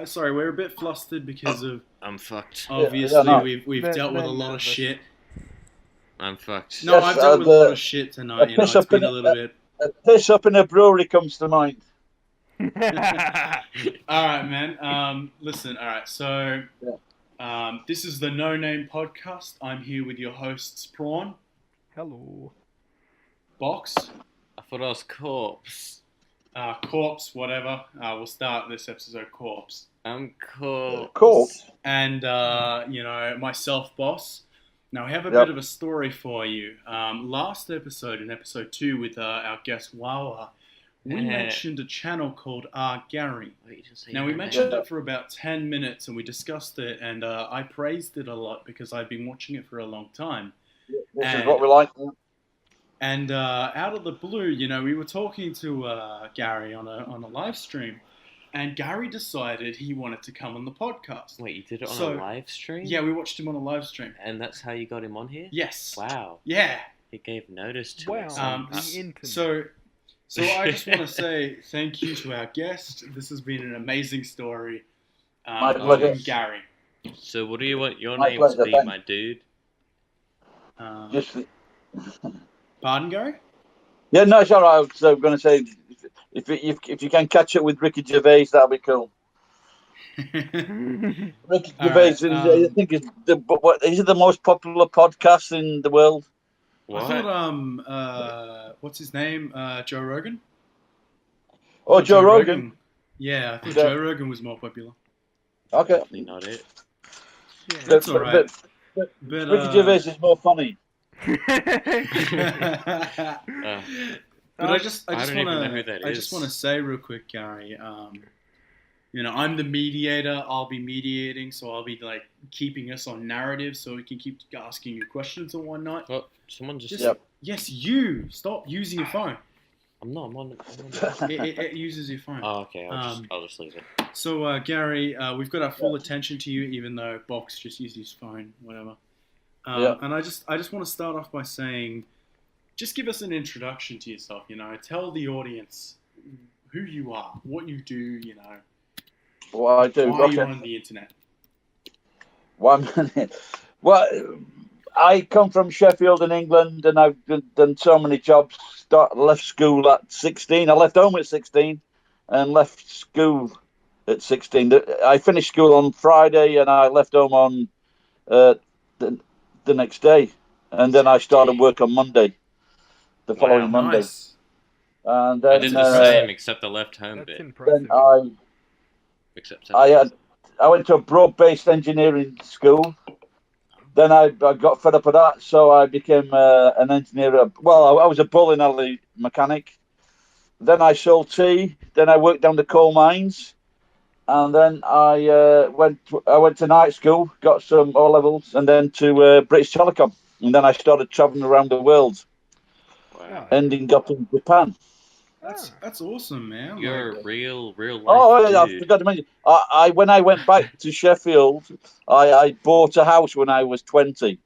sorry, we're a bit flustered because of I'm fucked. obviously no. we've dealt with a lot of shit. I'm fucked. No, I've dealt with a lot of shit tonight. You know, it's been a little bit. A piss up in a brewery comes to mind. All right, man. Listen. All right. So, this is the No Name Podcast. I'm here with your hosts, Prawn, Hello. Box, I thought I was corpse. Corpse, whatever. We'll start this episode, Corpse. I'm corpse. Corpse. And myself, Boss. Now we have a bit of a story for you. Last episode, in episode 2, with our guest Wawa, we mentioned a channel called arrghgarry. Now we mentioned it for about 10 minutes, and we discussed it, and I praised it a lot because I've been watching it for a long time. This is what we like. And out of the blue, you know, we were talking to Gary on a live stream, and Gary decided he wanted to come on the podcast. Wait, you did it on a live stream? Yeah, we watched him on a live stream. And that's how you got him on here? Yes. Wow. Yeah. He gave notice to us. So I just want to say thank you to our guest. This has been an amazing story. My pleasure. Gary. So what do you want your My name pleasure, to be, thanks. my dude? Pardon, Gary? Yeah, no, it's all right. I was going to say, if you can catch up with Ricky Gervais, that'll be cool. Ricky Gervais, I think is the most popular podcast in the world. What? I thought, what's his name? Joe Rogan? Oh, Joe Rogan. Yeah, I thought Joe Rogan was more popular. Okay. Definitely not it. Yeah, that's all right. But Ricky Gervais is more funny. But I just want to say real quick, Gary. You know, I'm the mediator. I'll be mediating, so I'll be like keeping us on narrative, so we can keep asking you questions and whatnot. Oh, someone just. Yes, you stop using your phone. I'm not. I'm on it uses your phone. Oh, okay. I'll just leave it. So, Gary, we've got our full attention to you, even though Box just used his phone, whatever. And I just want to start off by saying, just give us an introduction to yourself. You know, tell the audience who you are, what you do. You know, what I do. Why you're on the internet. 1 minute. Well, I come from Sheffield in England, and I've done so many jobs. Left school at 16. I left home at 16, and left school at 16. I finished school on Friday, and I left home on the next day, and then I started work on Monday, the following Monday. Nice. And then, I did the same, except I left home That's bit. impressive. Then I went to a broad-based engineering school. Then I got fed up with that, so I became an engineer. Well, I was a bowling alley mechanic. Then I sold tea. Then I worked down the coal mines. And then I went to night school, got some O levels, and then to British Telecom. And then I started traveling around the world, ending up in Japan. That's awesome, man. You're a real life. Oh, yeah, I forgot to mention. When I went back to Sheffield, I bought a house when I was 20,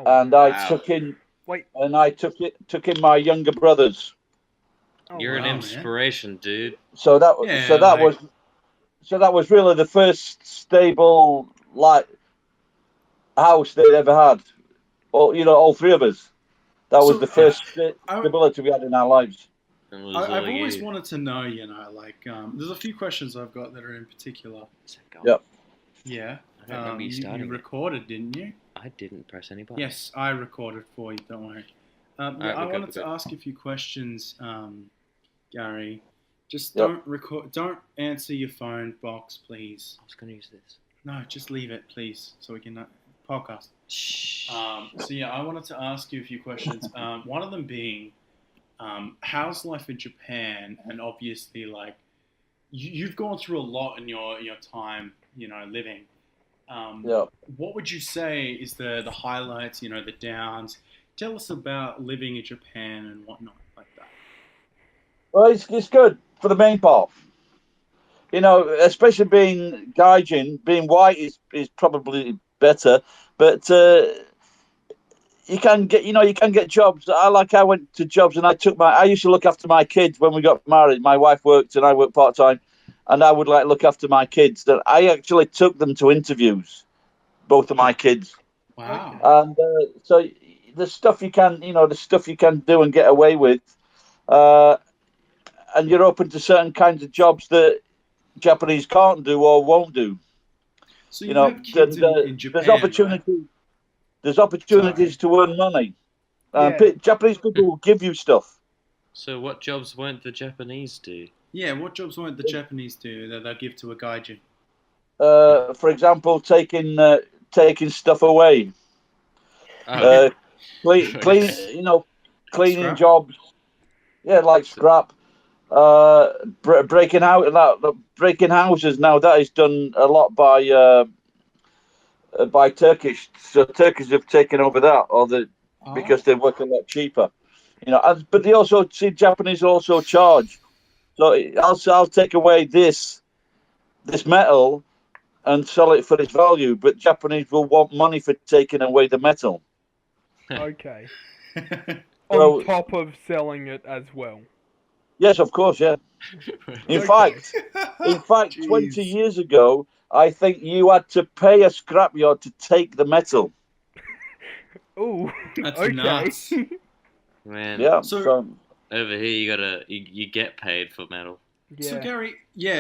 and I took in my younger brothers. You're an inspiration, dude. So that was really the first stable house they'd ever had. All three of us. That was the first stability we had in our lives. I've always wanted to know, you know, like, there's a few questions I've got that are in particular. Yep. Yeah. I don't remember you recorded, didn't you? I didn't press any button. Yes, I recorded for you. Don't worry. I wanted to ask a few questions, Gary. Just don't answer your phone box, please. I was going to use this. No, just leave it, please, so we can podcast. Shh. So yeah, I wanted to ask you a few questions. One of them being, how's life in Japan? And obviously, like, you've gone through a lot in your time, you know, living. What would you say is the highlights? You know, the downs. Tell us about living in Japan and whatnot like that. Well, it's good for the main part. You know, especially being gaijin, being white is probably better, but you can get jobs. I went to jobs and I used to look after my kids when we got married. My wife worked and I worked part time, and I would like look after my kids. That I actually took them to interviews, both of my kids. Wow. And so the stuff you can, the stuff you can do and get away with, and you're open to certain kinds of jobs that Japanese can't do or won't do. So you have kids in Japan, there's opportunity. right? There's opportunities to earn money. Japanese people will give you stuff. So what jobs won't the Japanese do? Yeah, what jobs won't the Japanese do that they'll give to a gaijin? For example, taking stuff away. Cleaning jobs. Yeah, like scrap. Breaking houses now. That is done a lot by Turkish. So Turkish have taken over that, because they work a lot cheaper. But they also Japanese also charge. So I'll take away this metal and sell it for its value, but Japanese will want money for taking away the metal. Okay. On top of selling it as well. Yes, of course, yeah. In fact, 20 years ago, I think you had to pay a scrapyard to take the metal. Ooh, that's nuts. Man, yeah. So over here, you get paid for metal. Yeah. So Gary, yeah.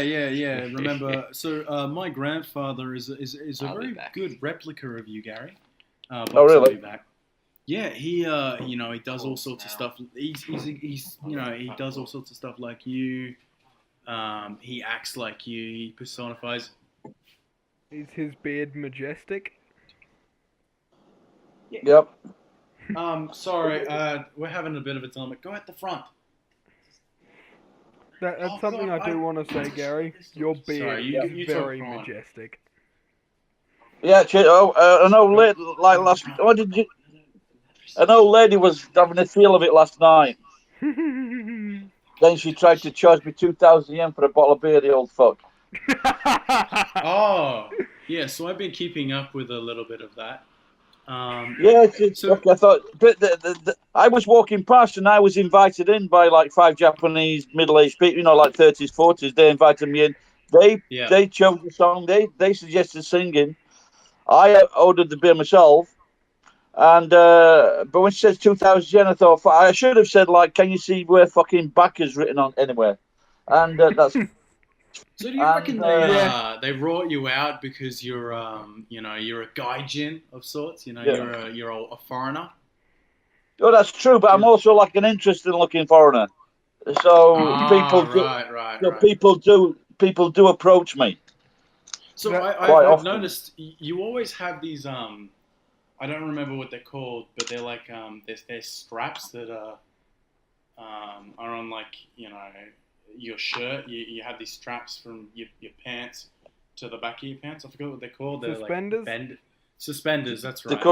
Remember, so my grandfather is a very good replica of you, Gary. Oh, really? Back. Yeah, he he does all sorts of stuff. He's he does all sorts of stuff like you. He acts like you. He personifies. Is his beard majestic? Yep. Sorry, we're having a bit of a dilemma. Go at the front. That's something I do want to say, Gary. Your beard is very majestic. Yeah, I know. An old lady was having a feel of it last night. Then she tried to charge me 2,000 yen for a bottle of beer. The old fuck. Oh, yeah. So I've been keeping up with a little bit of that. I thought, but I was walking past and I was invited in by like 5 Japanese middle-aged people, like 30s, 40s. They invited me in. They chose the song. They suggested singing. I ordered the beer myself, and but when she says 2,000 yen, I thought I should have said like, "Can you see where fucking back is written on anywhere?" And that's. So do you reckon they wrought you out because you're you're a gaijin of sorts? You're a foreigner. Oh, that's true, but I'm also like an interesting-looking foreigner. So people do approach me. So I've noticed you always have these I don't remember what they're called, but they're like there's straps that are on like your shirt. You have these straps from your pants to the back of your pants. I forgot what they're called. They're suspenders. Like suspenders. That's right.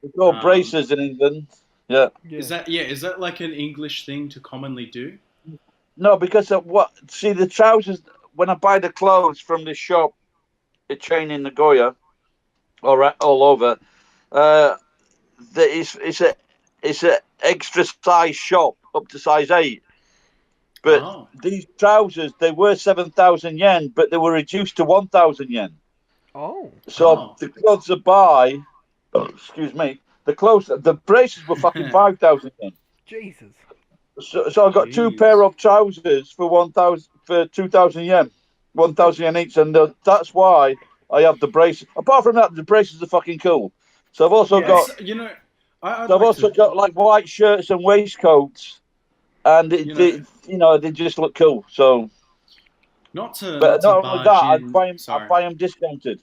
They're called braces in England. Yeah. Is that like an English thing to commonly do? No, because the trousers. When I buy the clothes from this shop, a chain in Nagoya, all over, it's a extra size shop up to size 8. But these trousers, they were 7,000 yen, but they were reduced to 1,000 yen. Oh. So the clothes I buy, the braces were fucking 5,000 yen. Jesus. So I got 2 pair of trousers for 2,000 yen, 1,000 yen each, and that's why I have the braces. Apart from that, the braces are fucking cool. So I've also got, got like white shirts and waistcoats, and they just look cool. So, not only that, I buy them discounted.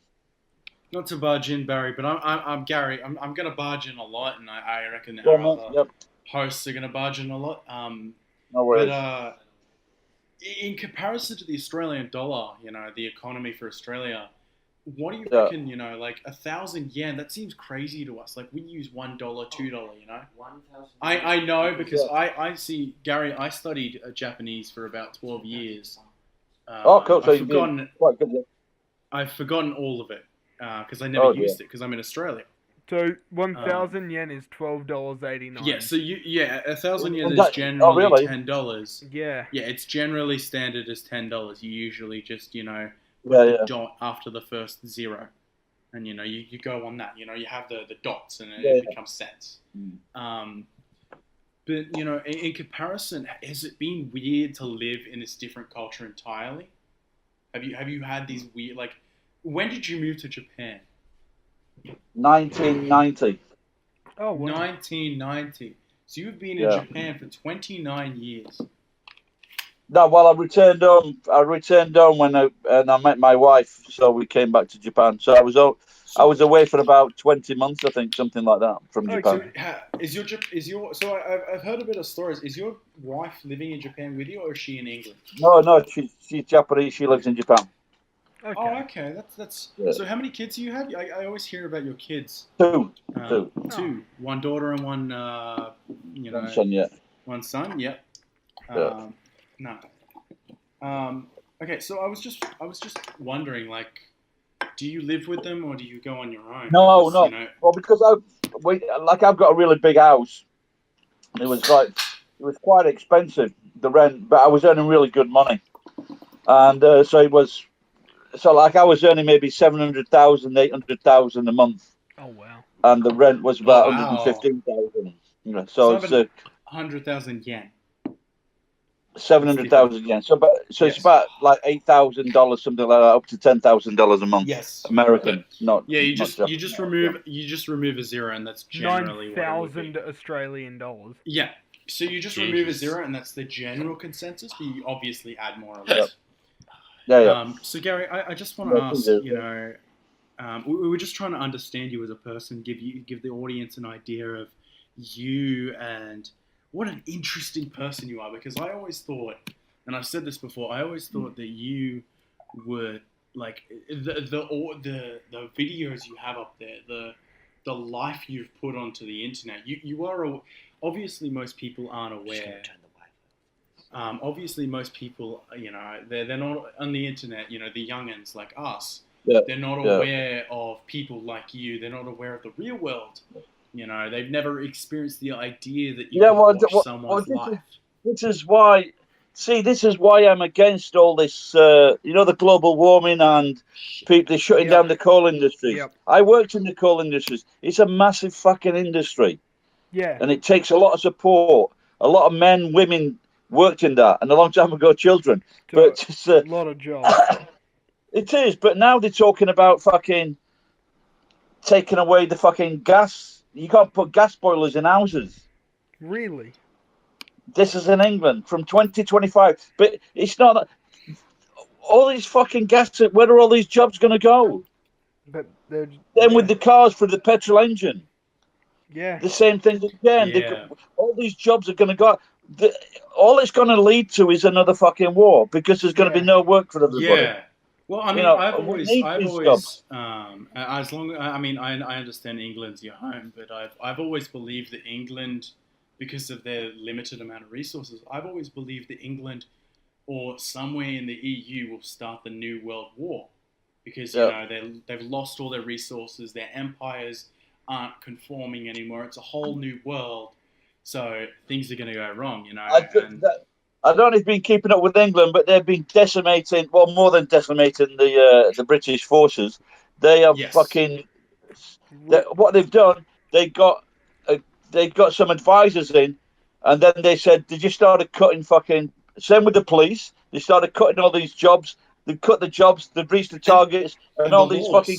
Not to barge in, Barry, but I'm Gary. I'm going to barge in a lot, and I reckon our other hosts are going to barge in a lot. No worries. But in comparison to the Australian dollar, the economy for Australia, what do you reckon? Like 1,000 yen. That seems crazy to us. Like we use $1, $2. I know because I see Gary. I studied Japanese for about 12 years. Cool. So I've forgotten. Quite good. I've forgotten all of it because I never used it because I'm in Australia. So 1,000 yen is $12.89. Yeah, so 1,000 yen And is that- generally really? $10. Yeah. Yeah, it's generally standard as $10. You usually just put Yeah, the yeah. dot after the first zero, and you go on that. You have the dots, and Yeah, it becomes cents. But in comparison, has it been weird to live in this different culture entirely? Have you had these weird when did you move to Japan? 1990. Oh, wow. 1990. So you've been in Yeah. Japan for 29 years. No, well, I returned home. When I met my wife, so we came back to Japan. So I was away for about 20 months, I think, something like that, from Japan. So I've heard a bit of stories. Is your wife living in Japan with you, or is she in England? No, she's Japanese. She lives in Japan. Okay. Oh, okay. That's Yeah. So how many kids do you have? I always hear about your kids. Two. Two. One daughter and one One son, yeah. one son. Yep. Yeah. No. Okay, so I was just wondering, do you live with them or do you go on your own? No, Because, no. Well, because I've got a really big house. It was quite expensive, the rent, but I was earning really good money, and so it was. So I was earning maybe 700,000, 800,000 a month. Oh, wow. And the rent was about wow. 115,000. So it's 100,000 yen. 700,000 yen. So Yes. it's about like $8,000, something like that, up to $10,000 a month. Yes. American, not. Yeah, you not just remove a zero, and that's generally 9,000 Australian dollars. Yeah. So you just remove a zero, and that's the general consensus. But you obviously add more or less. Yeah. So Gary, I just want to ask. We were just trying to understand you as a person, give the audience an idea of you and what an interesting person you are. Because I always thought, and I've said this before, I always thought that you were like the videos you have up there, the life you've put onto the internet. You are obviously most people aren't aware. Obviously, most people, they're not on the internet. The youngins like us, they're not aware of people like you. They're not aware of the real world. They've never experienced the idea that you can watch someone's life. This is why I'm against all this. The global warming and people shutting down the coal industries. Yep. I worked in the coal industries. It's a massive fucking industry. Yeah. And it takes a lot of support. A lot of men, women worked in that, and a long time ago, children. But it's a lot of jobs. It is, but now they're talking about fucking taking away the fucking gas. You can't put gas boilers in houses. Really? This is in England from 2025, but it's not. All these fucking gas. Where are all these jobs going to go? But then with the cars for the petrol engine. Yeah. The same thing again. Yeah. All these jobs are going to go. All it's going to lead to is another fucking war because there's going to be no work for everybody. Yeah. Well, I mean, I've always, as long, I mean, I understand England's your home, but I've always believed that England, because of their limited amount of resources, I've always believed that England or somewhere in the EU will start the New World War because, they've lost all their resources, their empires aren't conforming anymore. It's a whole new world. So things are going to go wrong, I don't know if you've been keeping up with England, but they've been decimating, well, more than decimating the British forces. They have fucking, what they've done, they got some advisors in, and then they said, they just started cutting fucking, same with the police, they started cutting all these jobs, they cut the jobs, they've reached the targets, and all these fucking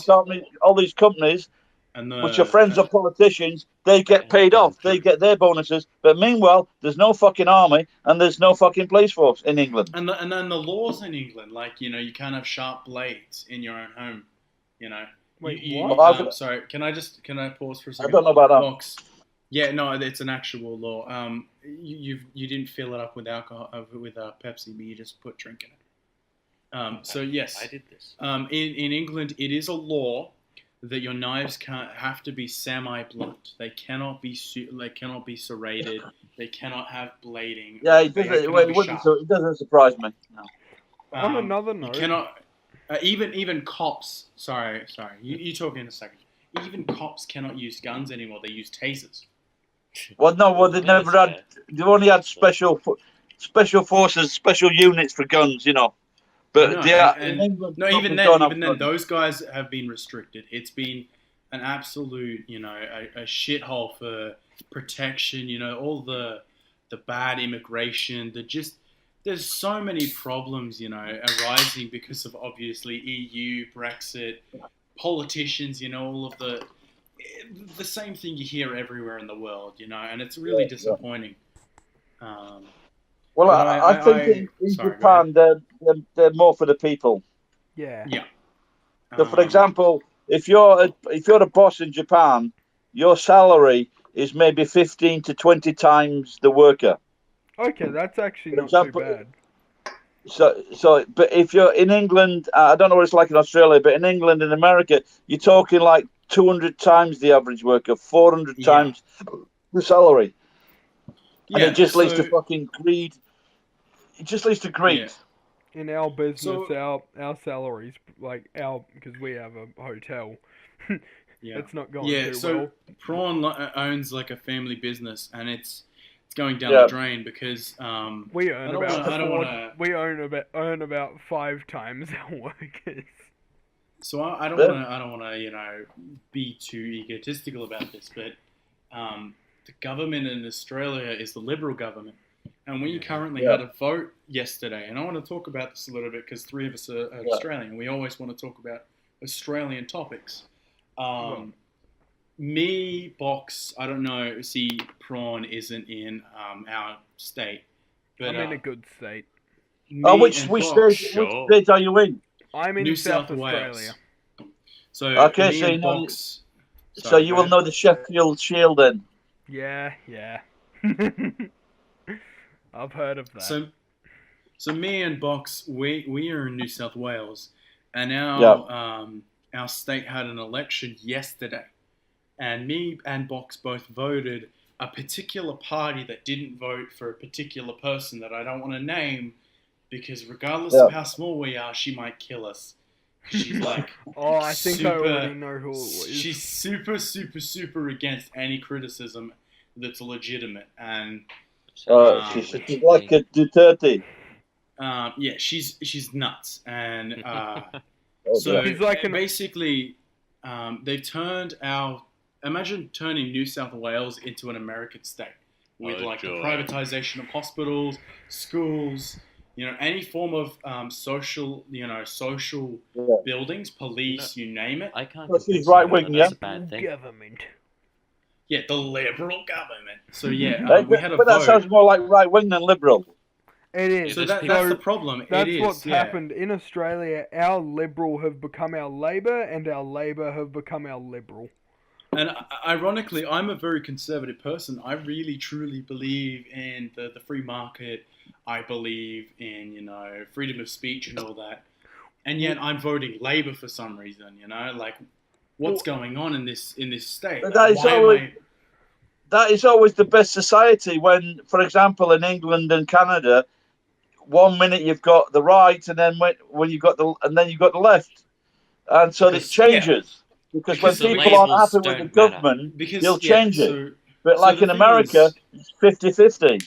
companies, which are friends of politicians, they get paid off. They get their bonuses. But meanwhile, there's no fucking army and there's no fucking police force in England. And then the laws in England, you can't have sharp blades in your own home. Wait, what? Sorry, can I pause for a second? I don't know about that. Box. Yeah, no, it's an actual law. You didn't fill it up with alcohol with Pepsi, but you just put drink in it. So yes, I did this. In England, it is a law that your knives have to be semi-blunt. They cannot be serrated. They cannot have blading. Yeah, it doesn't surprise me. No. On another note, you cannot even cops. Sorry. You talk in a second. even cops cannot use guns anymore. They use tasers. Well, no, they never had. They've only had special forces, special units for guns, But No, they are, and in England, no, even then, those guys have been restricted. It's been an absolute, a shithole for protection. All the bad immigration. There's so many problems, arising because of obviously EU, Brexit, politicians. All of the same thing you hear everywhere in the world. And it's really disappointing. Well, I think in Japan they're more for the people. Yeah. Yeah. So, for example, if you're a boss in Japan, your salary is maybe 15 to 20 times the worker. Okay, that's actually not too bad. So, but if you're in England, I don't know what it's like in Australia, but in England and America, you're talking like 200 times the average worker, 400 times the salary. And it just leads to fucking greed. It just leads to greed. Yeah. In our business, our salaries, because we have a hotel, it's not going too well. Yeah, so Prawn owns like a family business, and it's going down the drain because we earn about 5 times our workers. So I don't want to be too egotistical about this, but the government in Australia is the Liberal government. And we currently had a vote yesterday, and I want to talk about this a little bit because 3 of us are Australian, and we always want to talk about Australian topics. Me, Box, I don't know, see, Prawn isn't in our state. But, I'm in a good state. Which state are you in? I'm in New South Australia. Wales. So, okay, so Box... So you will know the Sheffield Shield then? Yeah. I've heard of that. So me and Box, we are in New South Wales, and our state had an election yesterday, and me and Box both voted a particular party that didn't vote for a particular person that I don't want to name, because regardless of how small we are, she might kill us. She's like, I think I already know who it was. She's super, super, super against any criticism that's legitimate, and she's like a Duterte. Yeah, she's nuts, and basically, they've turned imagine turning New South Wales into an American state with the privatization of hospitals, schools, any form of social buildings, police, you name it. I can't. She's right wing, that's a bad thing. Government. Yeah, the Liberal government. So we had a vote. But that sounds more like right wing than liberal. It is. So that's the problem. That's what's happened in Australia. Our Liberal have become our Labor, and our Labor have become our Liberal. And ironically, I'm a very conservative person. I really, truly believe in the free market. I believe in, freedom of speech and all that. And yet I'm voting Labor for some reason, like what's going on in this state? That is always the best society when, for example, in England and Canada, 1 minute you've got the right, and then when you've got the left. And so it changes. Because when people aren't happy with the government, they'll change it. But like in America, it's 50-50.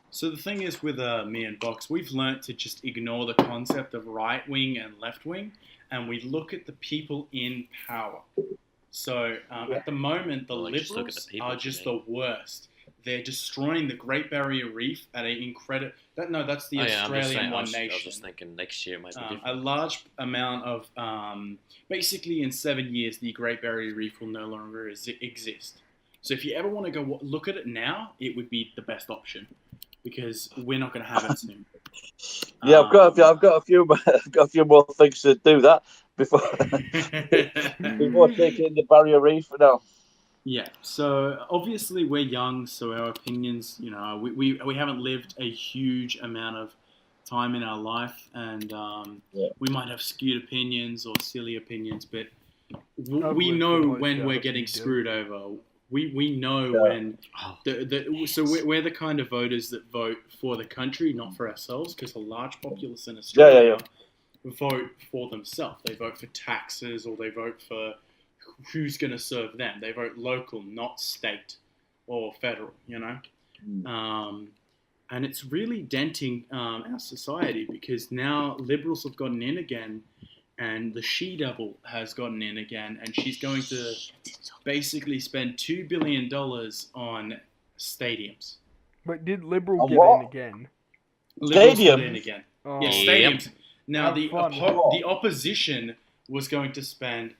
So the thing is with me and Box, we've learnt to just ignore the concept of right wing and left wing, and we look at the people in power. So at the moment, the Liberals are just the worst. They're destroying the Great Barrier Reef at an incredible... that's the Australian One Nation. I was just thinking next year might be different. A large amount of... basically, in 7 years, the Great Barrier Reef will no longer exist. So if you ever want to go look at it now, it would be the best option, because we're not going to have it soon. Yeah, I've got a few more things to do that before taking the Barrier Reef. No. Yeah, so obviously we're young, so our opinions, we haven't lived a huge amount of time in our life, and we might have skewed opinions or silly opinions, but we know when we're getting screwed over. We know when so we're the kind of voters that vote for the country, not for ourselves, because a large populace in Australia vote for themselves. They vote for taxes, or they vote for who's going to serve them. They vote local, not state or federal, you know? And it's really denting our society because now liberals have gotten in again and the she-devil has gotten in again and she's going to basically spend $2 billion on stadiums. But did Liberal get in again? Liberals got in again. Oh. Yeah, stadiums. Now, the fun. opposition was going to spend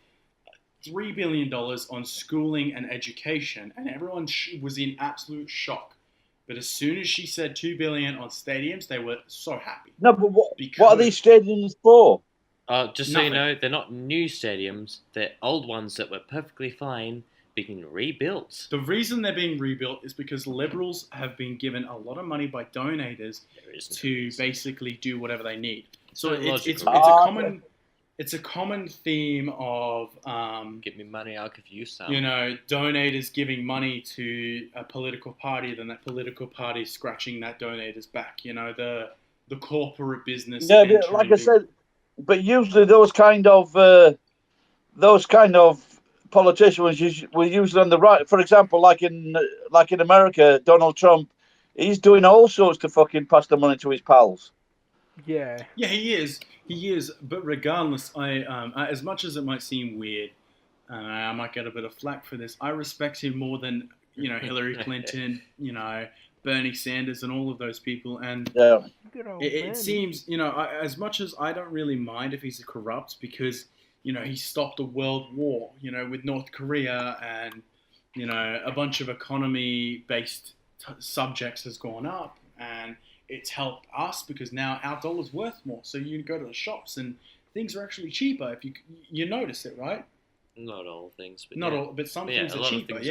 $3 billion on schooling and education, and everyone was in absolute shock. But as soon as she said $2 billion on stadiums, they were so happy. No, but what are these stadiums for? Just so you know, they're not new stadiums. They're old ones that were perfectly fine being rebuilt. The reason they're being rebuilt is because Liberals have been given a lot of money by donators to basically do whatever they need. So it's a common theme of give me money, I'll give you some. You know, donators giving money to a political party, then that political party scratching that donator's back. You know, the corporate business. Yeah, like I said, but usually those kind of politicians were usually on the right. For example, like in America, Donald Trump, he's doing all sorts to fucking pass the money to his pals. Yeah. Yeah, he is. He is. But regardless, I as much as it might seem weird, I might get a bit of flack for this. I respect him more than Hillary Clinton, Bernie Sanders, and all of those people. And it seems, as much as I don't really mind if he's corrupt because he stopped a world war, with North Korea and a bunch of economy-based subjects has gone up and. It's helped us because now our dollar's worth more. So you go to the shops and things are actually cheaper if you notice it, right? Not all things, but not all, but some things are cheaper. Things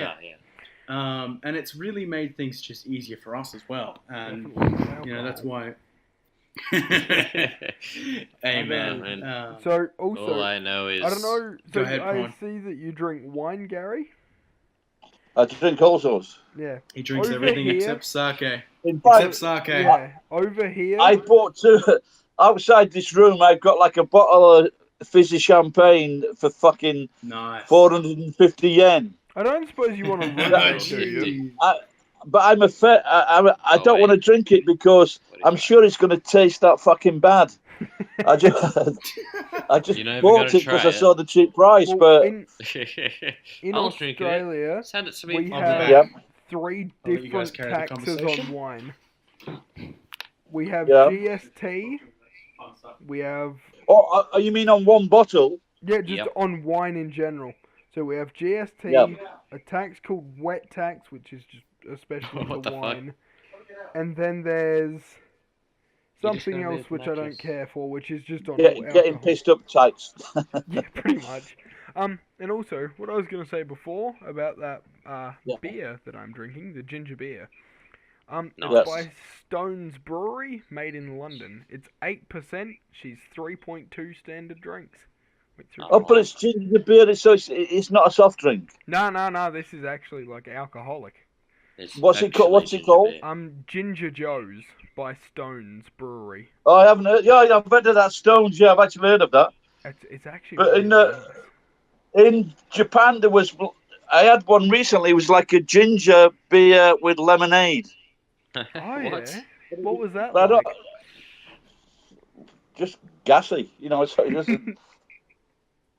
are. And it's really made things just easier for us as well. And that's why. Amen. So also, all I know is I don't know. Go ahead, I see that you drink wine, Gary. I drink all sorts. Yeah. He drinks everything except sake. Except sake. Yeah. Over here. I bought outside this room. I've got like a bottle of fizzy champagne for fucking 450 yen. I don't suppose you want to run that, do you? But I'm I don't want to drink it because I'm sure it's going to taste that fucking bad. I just bought it because I saw the cheap price. Well, but in Australia, send it to me. We have 3 different taxes on wine. We have GST. We have. Oh, you mean on one bottle? Yeah, just on wine in general. So we have GST, a tax called wet tax, which is just especially for wine, and then there's something else which I don't care for, which is just on getting pissed up tax. Yeah, pretty much. And also, what I was going to say before about that beer that I'm drinking, the ginger beer. It's by Stone's Brewery, made in London. It's 8%. She's 3.2 standard drinks. But it's ginger beer, so it's not a soft drink. No. This is actually like alcoholic. What's it called? Ginger Joe's by Stone's Brewery. Oh, I haven't heard. Yeah, I've heard of that Stone's. Yeah, I've actually heard of that. It's actually. But in Japan, I had one recently. It was like a ginger beer with lemonade. Oh yeah. What was that like? Just gassy,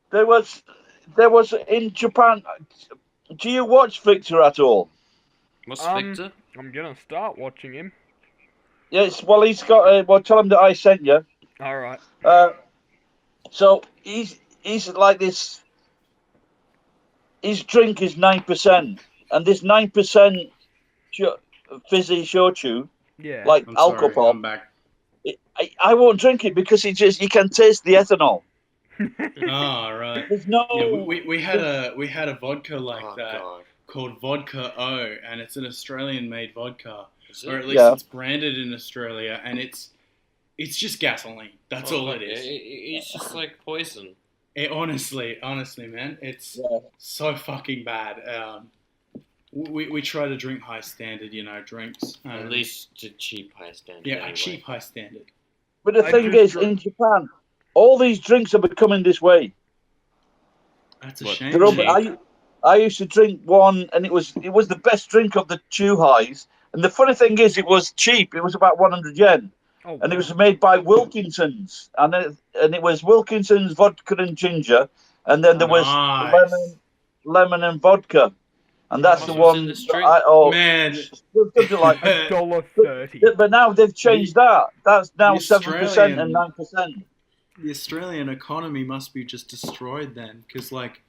There was in Japan. Do you watch Victor at all? What's Victor? I'm gonna start watching him. Yes, well, he's got. Tell him that I sent you. All right. So he's like this. His drink is 9%, and this 9% fizzy shochu, like alcohol. I'm back. I won't drink it because you can taste the ethanol. Oh right. There's no. Yeah, we had a vodka like that called Vodka O, and it's an Australian-made vodka, or at least it's branded in Australia, and it's just gasoline. That's all it is. It's just like poison. Honestly, man, it's so fucking bad. We try to drink high standard, drinks. At least to cheap high standard. Yeah, anyway. A cheap high standard. But the thing is, in Japan, all these drinks are becoming this way. That's a What, shame. cheap? I used to drink one, and it was the best drink of the chew highs. And the funny thing is, it was cheap. It was about 100 yen, Oh, and it wow. was made by Wilkinson's, and it was Wilkinson's vodka and ginger, and then there was Nice. lemon and vodka, and How that's the much was in one this that drink? Man, something like. $1.30. But now they've changed that. That's now the 7% and 9%. the Australian economy must be just destroyed then, because like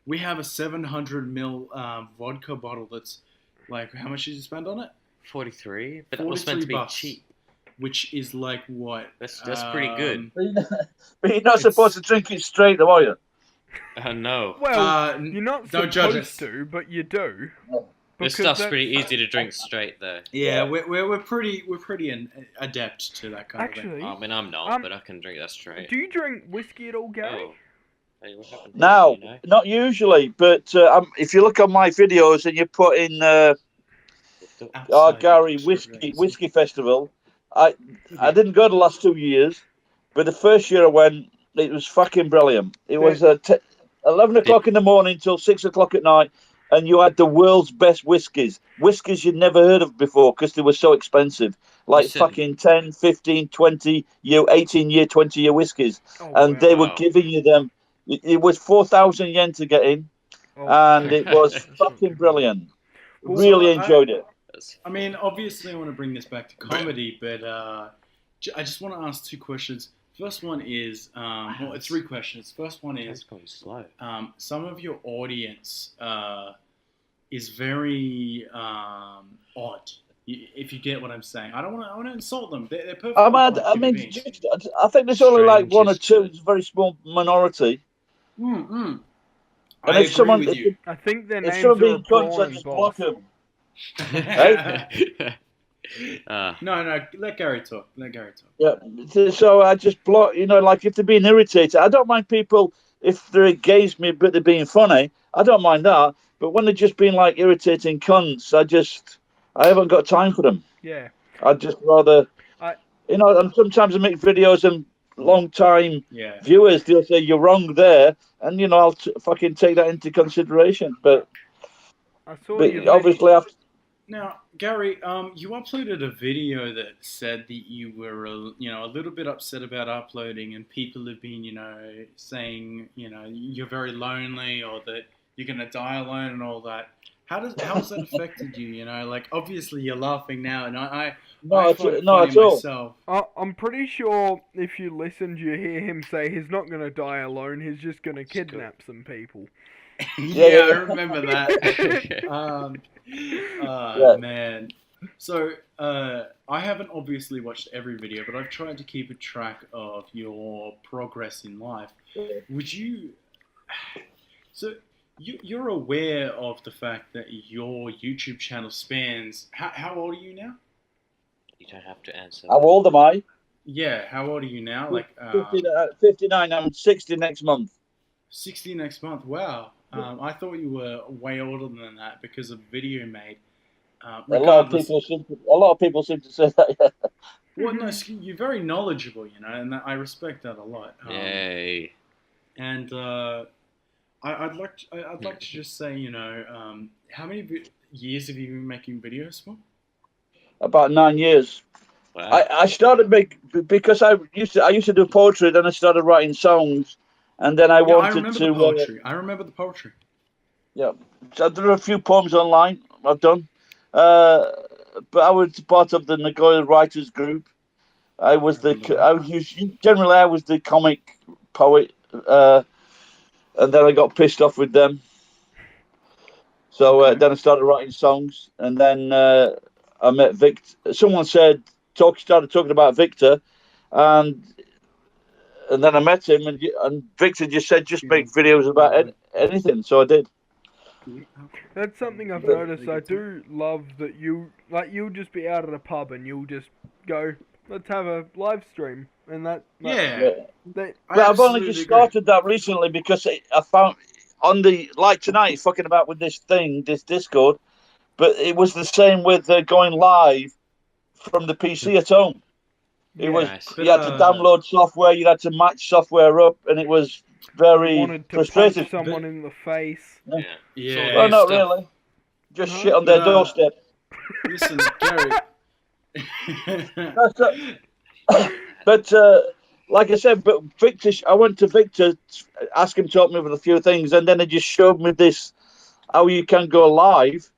we have a 700 ml vodka bottle that's like, how much did you spend on it? 43, but that was meant to be $43, cheap. which is like what? That's pretty good. But you're not supposed to drink it straight, though, are you? No. Well, you're not don't judge us. supposed to, but you do. This stuff's pretty easy to drink straight, though. Yeah, we're pretty adept to that kind of Actually, I mean, I'm not, but I can drink that straight. do you drink whiskey at all, Gary? Oh. Hey, what happened here, No, you know? not usually. But if you look on my videos and you put in Gary Whiskey Festival, I didn't go the last 2 years, but the first year I went, it was fucking brilliant. It was 11 o'clock in the morning till 6 o'clock at night, and you had the world's best whiskies you'd never heard of before because they were so expensive, like fucking 10, 15, 20 year, 18 year, 20 year whiskies. And they were giving you them. It was 4,000 yen to get in, and it was fucking brilliant. Really enjoyed it. I mean, obviously, I want to bring this back to comedy, but I just want to ask two questions. First one is, well, it's three questions. First one is, slow. Some of your audience is very odd. If you get what I'm saying, I don't want to insult them. They're perfect. I think there's only like one or two. It's a very small minority. And I agree with you. I think their if names someone are being cunts, I just block them. No, let Gary talk. Yeah, so I just block. Like if they're being irritated, I don't mind people if they're against me, but they're being funny. I don't mind that. But when they're just being like irritating cunts, I haven't got time for them. Yeah. I'd just rather, and sometimes I make videos and long time viewers, they'll say you're wrong there, and I'll fucking take that into consideration. But obviously after. Now, Gary, you uploaded a video that said that you were, a little bit upset about uploading, and people have been, saying, you're very lonely, or that you're gonna die alone, and all that. How has that affected you? Like obviously you're laughing now, and I find it funny myself. I'm pretty sure if you listened, you hear him say he's not gonna die alone. He's just gonna kidnap some people. Yeah, I remember that. Man. So, I haven't obviously watched every video, but I've tried to keep a track of your progress in life. Would you... So, you're aware of the fact that your YouTube channel spans... How old are you now? You don't have to answer. How old am I? Yeah, how old are you now? Like 59, I'm 60 next month. 60 next month, wow. I thought you were way older than that because of video you made. A lot of people seem to say that. Yeah. Well, no, you're very knowledgeable, and I respect that a lot. Yay! And I'd like to just say, how many years have you been making videos for? About 9 years. Wow. I started because I used to do poetry, then I started writing songs. And then I wanted to. I remember the poetry. Yeah, so there are a few poems online I've done, but I was part of the Nagoya Writers Group. I was the comic poet, and then I got pissed off with them. So then I started writing songs, and then I met Victor. Someone started talking about Victor, and then I met him, and Victor just said, just make videos about anything. So I did. That's something I've noticed. I do love that you'll just be out at a pub and you'll just go, let's have a live stream. And I've only just started that recently because I found like tonight, fucking about with this Discord, but it was the same with going live from the PC at home. It was you had to download software, you had to match software up, and it was very wanted to frustrated. punch someone in the face. Yeah. Well, not stuff. really. Just shit on their doorstep. Listen, Gary. But like I said, but Victor, I went to Victor, ask him to help me with a few things, and then he just showed me this how you can go live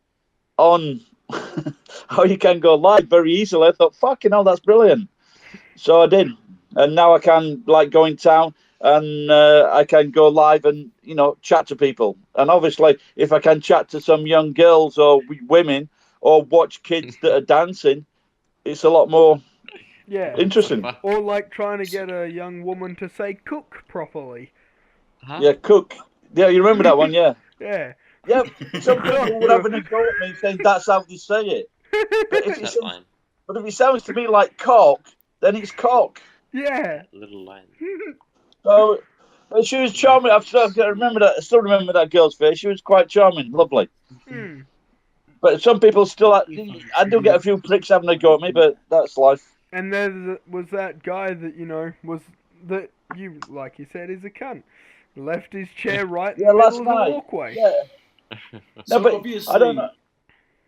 on how you can go live very easily. I thought, fucking hell, that's brilliant. So I did, and now I can like go in town and I can go live and chat to people. And obviously, if I can chat to some young girls or women or watch kids that are dancing, it's a lot more interesting. Or like trying to get a young woman to say cook properly. Huh? Yeah, cook. Yeah, you remember that one? Yeah. Yeah. Yeah. Some people would have a go at me saying that's how they say it. But if it sounds to me like cock, then it's cock. Yeah. Little line. So, but she was charming. I still remember that. I still remember that girl's face. She was quite charming, lovely. But some people still. I do get a few pricks having a go at me, but that's life. And there was that guy that that you like you said is a cunt. Left his chair right in the middle of the walkway. Yeah. So no, but obviously, I don't know.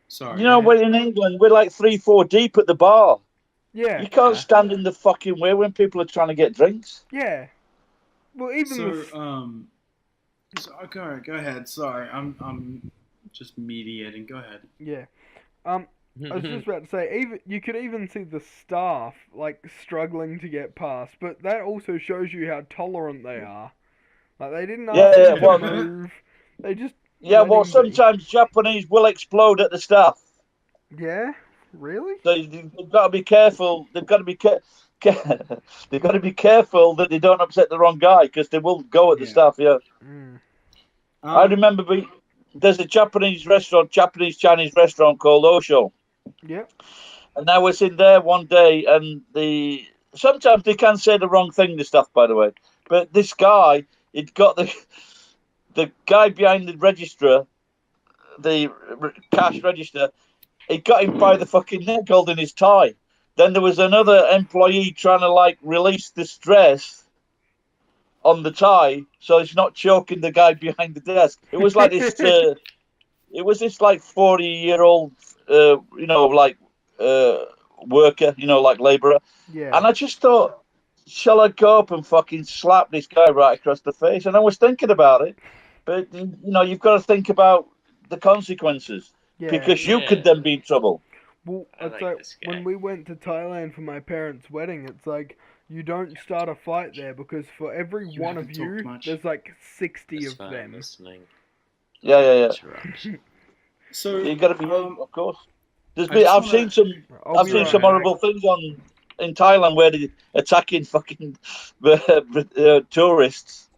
Sorry. We're in England. We're like 3-4 deep at the bar. Yeah. You can't stand in the fucking way when people are trying to get drinks. Yeah. Well, even go ahead. Sorry, I'm just mediating. Go ahead. Yeah. I was just about to say, you could even see the staff like struggling to get past, but that also shows you how tolerant they are. Like they didn't ask him to move. They just sometimes Japanese will explode at the staff. Yeah, really? So they've got to be careful. They've got to be they've got to be careful that they don't upset the wrong guy because they will go at the staff. Yeah. I remember there's a Japanese Chinese restaurant called Osho. Yep. And I was in there one day, and sometimes they can say the wrong thing, the stuff, by the way. But this guy, he'd got the guy behind the register, the cash register, he got him by the fucking neck holding his tie. Then there was another employee trying to release the stress on the tie, so it's not choking the guy behind the desk. It was like this. It was this 40-year-old, worker, labourer. Yeah. And I just thought, shall I go up and fucking slap this guy right across the face? And I was thinking about it, but you've got to think about the consequences because you could then be in trouble. Well, it's like when we went to Thailand for my parents' wedding, it's like you don't start a fight there because for every one of you, there's 60 of them. Yeah. So you got to be, of course. I've seen some horrible things in Thailand where they're attacking fucking tourists.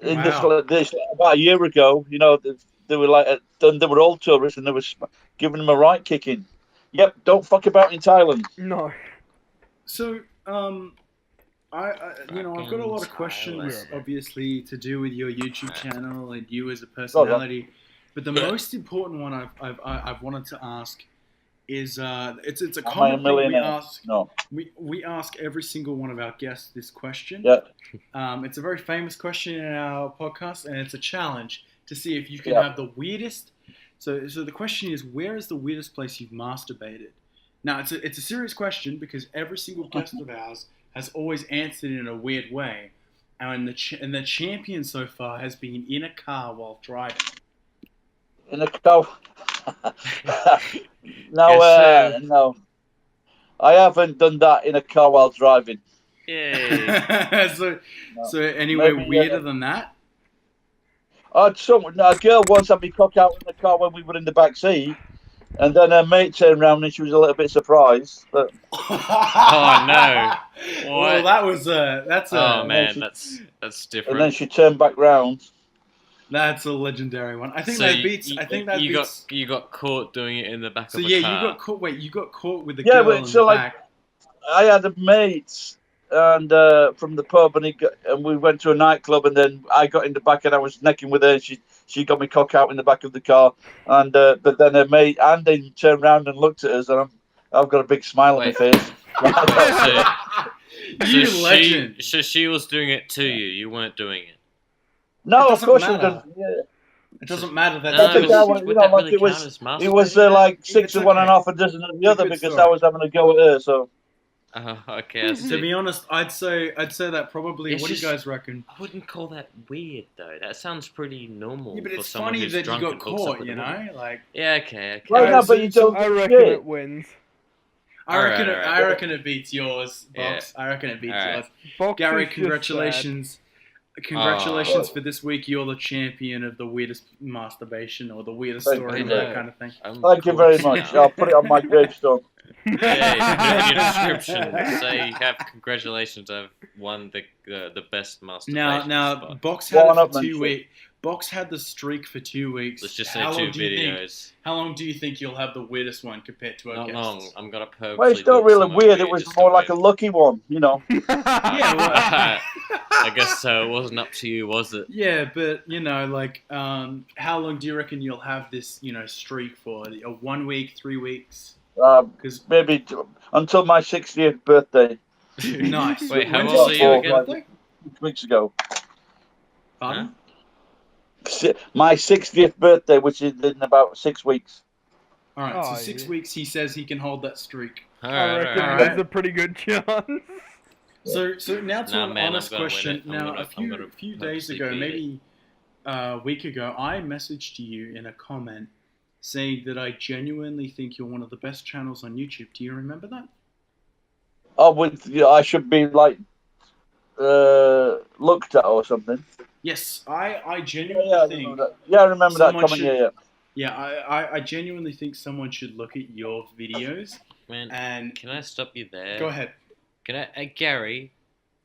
This about a year ago, they were they were all tourists and they were giving them a right kicking. Yep, don't fuck about in Thailand. No. So, I've got a lot of questions, obviously, to do with your YouTube channel and you as a personality. But the most important one I've wanted to ask is it's a common thing we ask. No. We ask every single one of our guests this question. Yeah. It's a very famous question in our podcast, and it's a challenge to see if you can have the weirdest. So the question is, where is the weirdest place you've masturbated? Now it's a serious question because every single guest of ours has always answered in a weird way, and the champion so far has been in a car while driving. In a car? No. I haven't done that in a car while driving. Yay. So anywhere weirder than that? A girl once had me cock out in the car when we were in the back seat, and then her mate turned around and she was a little bit surprised. But... Oh no! Well, that's different. And then she turned back round. That's a legendary one. I think You got caught doing it in the back of a car. So yeah, you got caught. Wait, you got caught with the girl in the back. I had a mate and from the pub, and we went to a nightclub, and then I got in the back and I was necking with her, and she got me cock out in the back of the car, and but then her mate Andy turned around and looked at us, and I've got a big smile on my face. You legend. So she was doing it to you. You weren't doing it. No, of course matter. It doesn't matter. Would that really count as masturbating? It was like 6 of one and half a dozen of the other because I was having a go at her. So. Okay. To be honest, I'd say that probably. What do you guys reckon? I wouldn't call that weird though. That sounds pretty normal. Yeah, but it's for someone funny who's that drunk you and got hooks up caught. with You a know, woman. like. Yeah. Okay. Well, no, but you don't. I reckon it wins. I reckon it beats yours, Box. Yeah. I reckon it beats yours. Box Gary, congratulations. Congratulations for this week. You're the champion of the weirdest masturbation or the weirdest story, that kind of thing. Thank you very much. I'll put it on my gravestone. Yeah, in your description, say you have congratulations. I've won the best masturbation. Now, spot. Box had it for 2 weeks. Box had the streak for 2 weeks. Let's just say 2 videos. How long do you think you'll have the weirdest one compared to our guests? Not long. I'm gonna purposely. Well, it's not really weird. It was more like a lucky one, you know. Yeah. I guess so. It wasn't up to you, was it? Yeah, but like, how long do you reckon you'll have this, streak for? 1 week, 3 weeks? Because maybe until my 60th birthday. Nice. Wait, how old are you again? 6 weeks ago. Pardon? My 60th birthday, which is in about 6 weeks. All right, so 6 weeks. He says he can hold that streak. I reckon that's a pretty good chance. So now to an honest question. Now, a few days ago, maybe a week ago, I messaged you in a comment saying that I genuinely think you're one of the best channels on YouTube. Do you remember that? I should be like looked at or something. Yes, I genuinely think. I remember that comment. Yeah, I genuinely think someone should look at your videos. Man, and can I stop you there? Go ahead. Can I, Gary?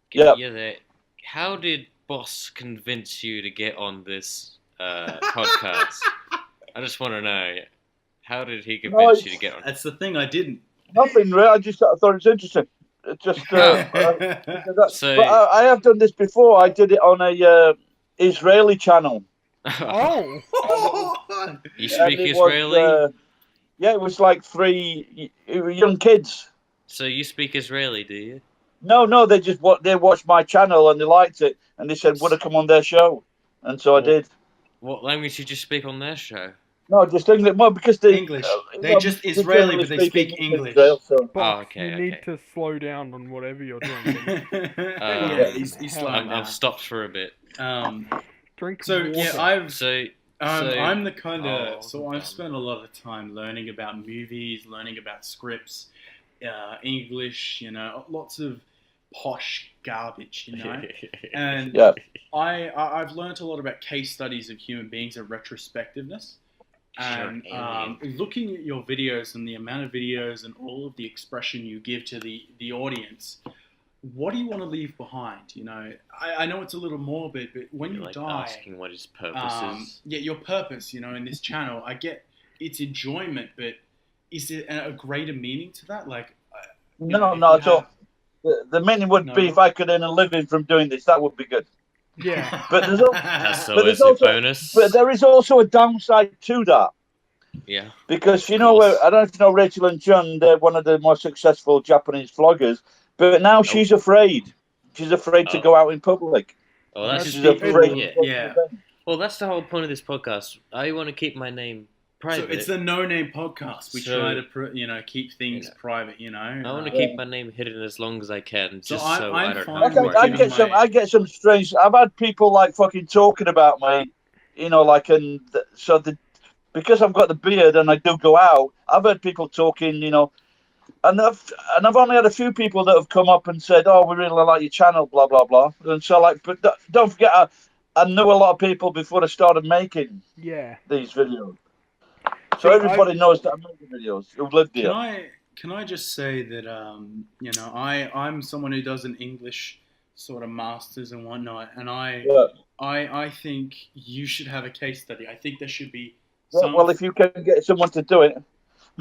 Get you there. How did Boss convince you to get on this podcast? I just want to know. How did he convince you to get on? That's the thing. I didn't. Nothing really. I thought it was interesting. It just. So I have done this before. I did it on a Israeli channel. Oh. You speak Israeli? Yeah, it was like 3 young kids. So you speak Israeli, do you? No, they watched my channel and they liked it and they said, "Would I come on their show?" And so I did. What language did you speak on their show? No, just English. Well, because they English. They're just Israeli, but they speak English. You need to slow down on whatever you're doing. He's slowing down. I've stopped for a bit. Drink water. Yeah, I'm the kind of I've spent a lot of time learning about movies, learning about scripts, English, lots of posh garbage, and I've learned a lot about case studies of human beings and retrospectiveness, and looking at your videos and the amount of videos and all of the expression you give to the audience. What do you want to leave behind? I know it's a little morbid, but when you die, asking what his purpose is. Yeah, your purpose, in this channel, I get its enjoyment, but is there a greater meaning to that? Like, no, not at all. The meaning would be if I could earn a living from doing this, that would be good. Yeah, but there's also a bonus. But there is also a downside to that. Yeah, because I don't know if you know Rachel and John. They're one of the most successful Japanese vloggers. But now she's afraid. She's afraid to go out in public. Oh, that's she's afraid. Yeah. Well, that's the whole point of this podcast. I want to keep my name private. So it's the No Name Podcast. We try to keep things private. I want to keep my name hidden as long as I can, just I don't have to worry. I get some strange. I've had people like fucking talking about me, because I've got the beard and I do go out. I've heard people talking, And I've only had a few people that have come up and said, "Oh, we really like your channel, blah blah blah." And so, but don't forget, I knew a lot of people before I started making these videos. So everybody knows that I'm making videos who lived here. Can I just say that I'm someone who does an English sort of masters and whatnot, and I think you should have a case study. I think there should be. Well, if you can get someone to do it.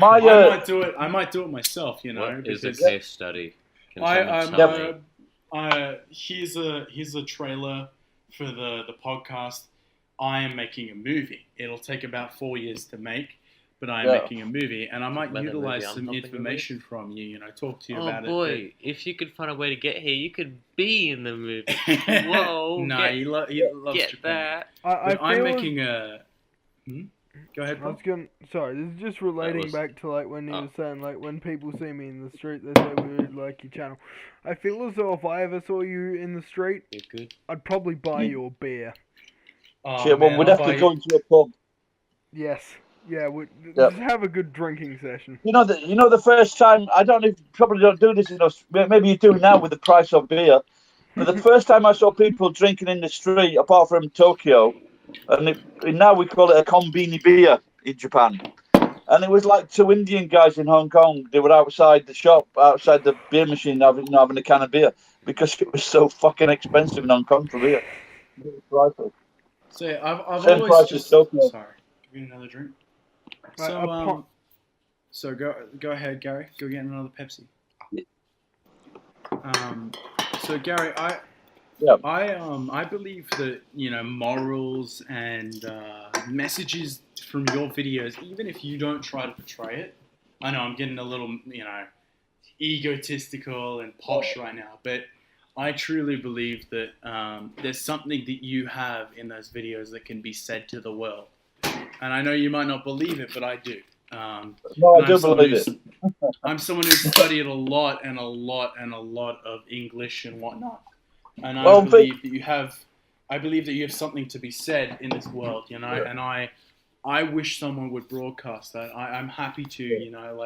I might do it. I might do it myself. What is a case study? Here's a trailer for the podcast. I am making a movie. It'll take about 4 years to make, but I am making a movie, and I might Whether utilize movie I'm some helping information from you. You know, talk to you Oh about boy, if you could find a way to get here, you could be in the movie. it. Whoa, No, he loves get Japan. I But I'm feel making a. Go ahead, I Paul. was gonna. Sorry, this is just relating was- back to like when you oh. were saying like when people see me in the street, they say we would like your channel. I feel as though if I ever saw you in the street, You're good. I'd probably buy you a beer. Oh, Shit, well, man, we'd I'll have to buy go you- into a pub. Yes. Yeah. Yep. Just have a good drinking session. You know the first time, I don't know if you probably don't do this enough. Maybe you do now with the price of beer. But the first time I saw people drinking in the street, apart from Tokyo, and now we call it a konbini beer in Japan. And it was like two Indian guys in Hong Kong. They were outside the shop, outside the beer machine, having a can of beer because it was so fucking expensive in Hong Kong for beer. So I've Same always price just. as Tokyo. Sorry, give me another drink. Right, So go ahead, Gary. Go get another Pepsi. So Gary, I believe that morals and messages from your videos, even if you don't try to portray it. I know I'm getting a little egotistical and posh right now, but I truly believe that there's something that you have in those videos that can be said to the world. And I know you might not believe it, but I do. No, I do believe it. I'm someone who's studied a lot of English and whatnot. And I believe that you have something to be said in this world, and I wish someone would broadcast that. I'm happy to,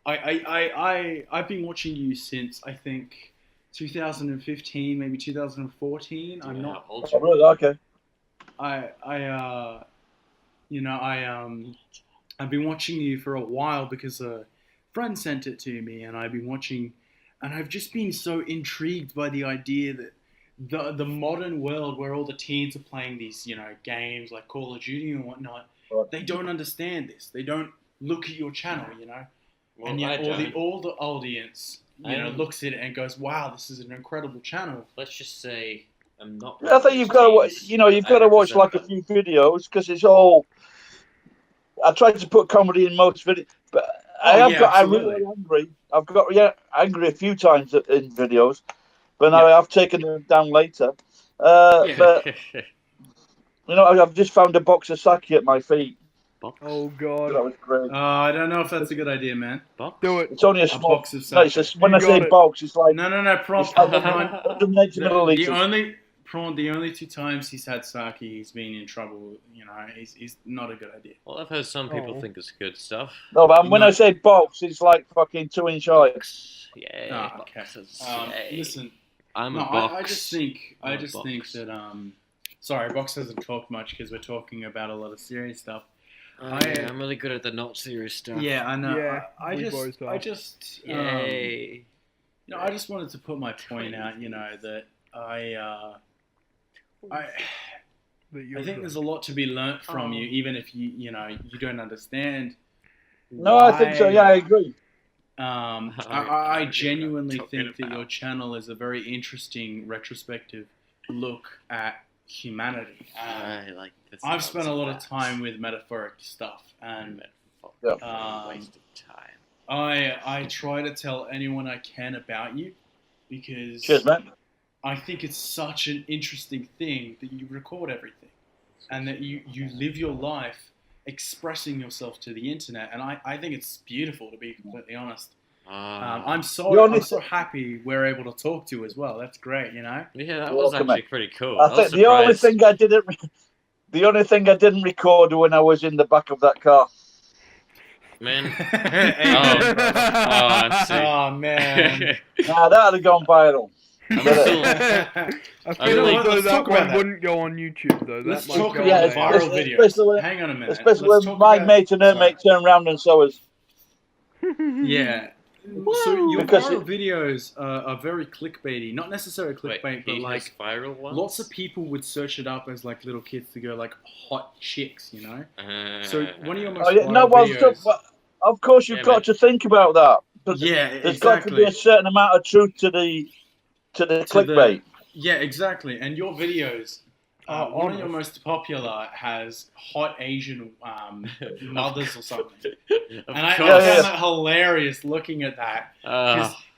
I've been watching you since I think 2015, maybe 2014. I'm not. Oh, really? Okay. I've been watching you for a while because a friend sent it to me, and I've been watching, and I've just been so intrigued by the idea that the modern world where all the teens are playing these, games like Call of Duty and whatnot, they don't understand this. They don't look at your channel, Well, and yet all the audience, looks at it and goes, "Wow, this is an incredible channel." Let's just say I'm not. I think you've got to watch. You've got to watch like a few videos because it's all. I tried to put comedy in most videos, but I'm really angry. I've got angry a few times in videos, but now I've taken them down later. But I've just found a box of sake at my feet. Oh God! That was great. I don't know if that's a good idea, man. Do it. It's only a small box of sake. When I say box, it's like no, Prawn. It's like 180 milliliters. The only two times he's had sake, he's been in trouble. He's not a good idea. Well, I've heard some people think it's good stuff. No, but when I say box, it's like fucking 2-inch high. Yeah. Oh, okay. Boxes, Listen, I'm a box. I just think that sorry, Box doesn't talk much because we're talking about a lot of serious stuff. I'm really good at the not serious stuff. Yeah, I know. Yeah, I just Yay. I just wanted to put my point out. That I think there's a lot to be learnt from you, even if you don't understand. No, I think so. Yeah, I agree. I genuinely think that your channel is a very interesting retrospective look at humanity. I've spent a lot of time with metaphoric stuff, and waste of time. I try to tell anyone I can about you because Cheers, man. I think it's such an interesting thing that you record everything and that you live your life expressing yourself to the internet, and I think it's beautiful, to be completely honest. I'm so happy we're able to talk to you as well. That's great, Yeah, that was actually pretty cool. I think the only thing I didn't record when I was in the back of that car. Man. I see. Oh man. Nah, that'd have gone viral. I feel like that one wouldn't go on YouTube though. Let's that talk might about go viral videos. Hang on a minute. Especially when my mate and her mate turn around and saw us. Yeah. So your viral videos are very clickbaity. Not necessarily clickbait, but like viral ones? Lots of people would search it up as like little kids to go like hot chicks, So one of your most viral videos. Of course, you've got to think about that. There's got to be a certain amount of truth to the clickbait. Yeah, exactly. And your videos one of your most popular has hot Asian mothers or something, and I found that hilarious looking at that.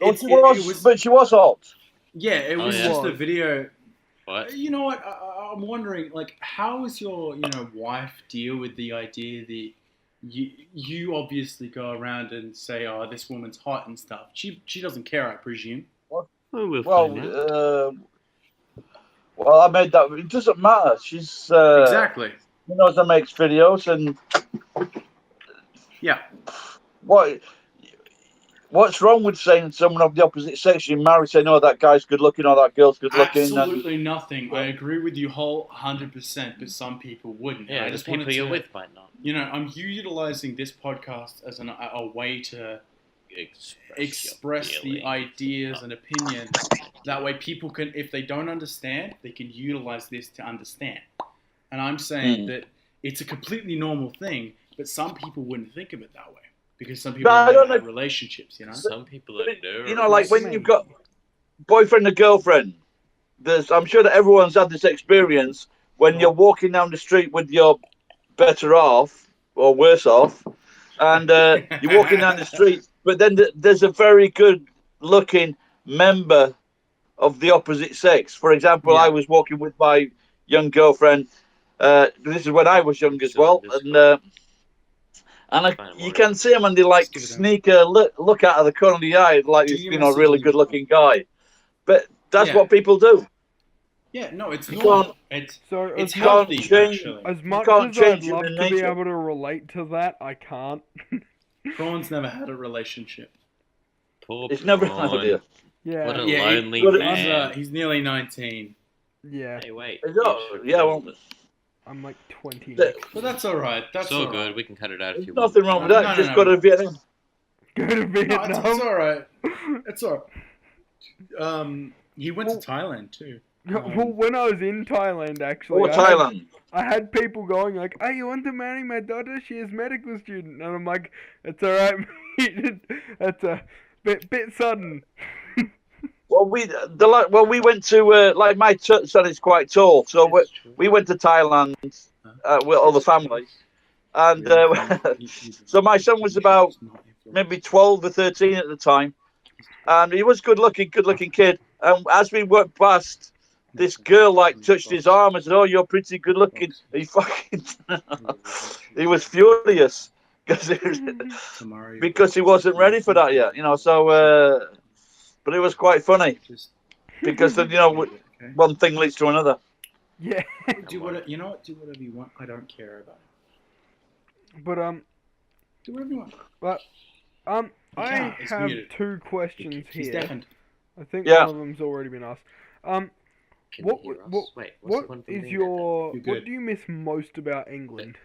But she was hot. Yeah, it was just a video. What? You know what? I'm wondering, like, how does your wife deal with the idea that you obviously go around and say, "Oh, this woman's hot" and stuff. She doesn't care, I presume. Well, I made that. It doesn't matter. She's exactly. She knows I makes videos, and yeah. What's wrong with saying someone of the opposite sex you marry, saying, "Oh, that guy's good looking," or "That girl's good looking"? Absolutely nothing. I agree with you whole 100%, but some people wouldn't. Yeah, the people you're with might not. I'm utilizing this podcast as a way to express the ideas and opinions. That way people can, if they don't understand, they can utilize this to understand. And I'm saying that it's a completely normal thing, but some people wouldn't think of it that way. Because some people don't have relationships, Some people do. Like when you've got boyfriend and girlfriend, I'm sure that everyone's had this experience when you're walking down the street with your better half or worse off, and you're walking down the street, but then there's a very good looking member of the opposite sex. For example, I was walking with my young girlfriend. This is when I was young as well, and you can see them, and they sneak a look out of the corner of the eye, like he's a really good-looking guy. But that's what people do. Yeah, no, it's normal. It's healthy, actually. As much as I'd love to be able to relate to that, I can't. Prawn's never had a relationship. It's never had it. Yeah. What a lonely man. He's nearly 19. Yeah. Hey, wait. I'm like 20. But that's all right. That's all good. We can cut it out if you want. Nothing wrong with that. Just go to Vietnam. Go to Vietnam. No, it's all right. It's all right. He went to Thailand too. Well, when I was in Thailand, actually, I had people going like, "Hey, you want to marry my daughter? She is medical student," and I'm like, "It's all right, mate. That's a bit sudden." Well, we went to my son is quite tall, so we went to Thailand with all the family, and so my son was about maybe 12 or 13 at the time, and he was good looking kid. And as we walked past, this girl touched his arm and said, "Oh, you're pretty good looking." He he was furious because he wasn't ready for that yet, So, but it was quite funny because one thing leads to another. Yeah. Do whatever you want. I don't care about it. But do whatever you want. But I have two questions He's here. deafened. I think one of them's already been asked. What do you miss most about England?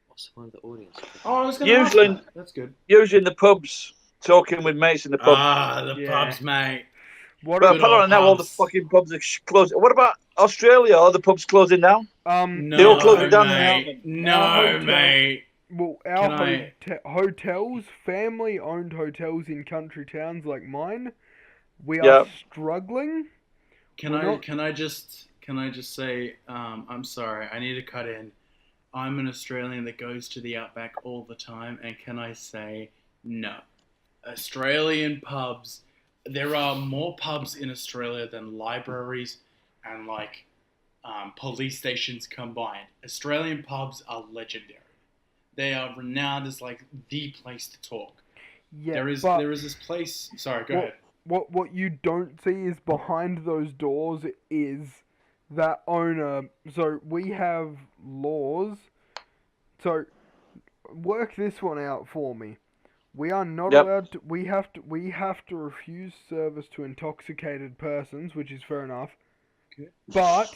What's one of the audience? Oh, I was going to ask that. That's good. Usually in the pubs, talking with mates in the pub. The pubs, mate. But apparently now all the fucking pubs are closed. What about Australia? Are the pubs closing down? No, they all closing down now. Mate. Well, our hotels, family-owned hotels in country towns like mine, we are struggling. Can I just say, I'm sorry, I need to cut in. I'm an Australian that goes to the Outback all the time, and can I say, no. Australian pubs, there are more pubs in Australia than libraries and police stations combined. Australian pubs are legendary. They are renowned as the place to talk. Yeah, there is this place. Sorry, go ahead. What you don't see is behind those doors is that owner. So we have laws. So work this one out for me. We are not allowed to. We have to refuse service to intoxicated persons, which is fair enough. Okay. But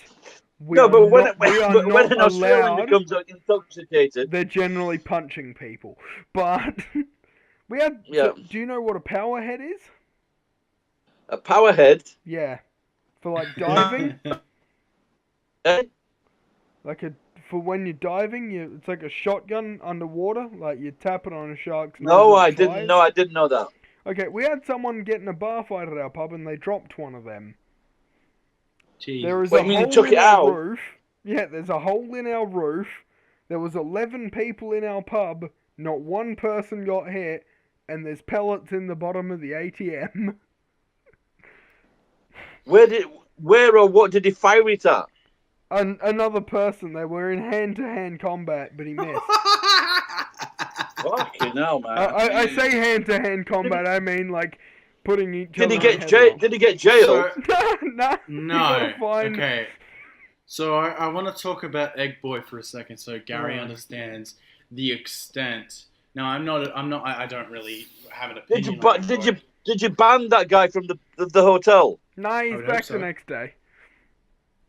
when an Australian becomes intoxicated, they're generally punching people. But we have. So, do you know what a powerhead is? A powerhead? Yeah, for diving. For when you're diving, it's like a shotgun underwater. You tap it on a shark's nose. No, I didn't know that. Okay, we had someone get in a bar fight at our pub, and they dropped one of them. Jeez. There is a hole in the roof. Yeah, there's a hole in our roof. There was 11 people in our pub. Not one person got hit. And there's pellets in the bottom of the ATM. Where or what did he fire it at? Another person. They were in hand-to-hand combat, but he missed. Fucking hell, man. I say hand-to-hand combat. I mean like putting each Did other. Did he get jailed? No. Okay. So I want to talk about Egg Boy for a second, so Gary understands the extent. Now I don't really have an opinion. Did you ban that guy from the hotel? Nah, he's back the next day.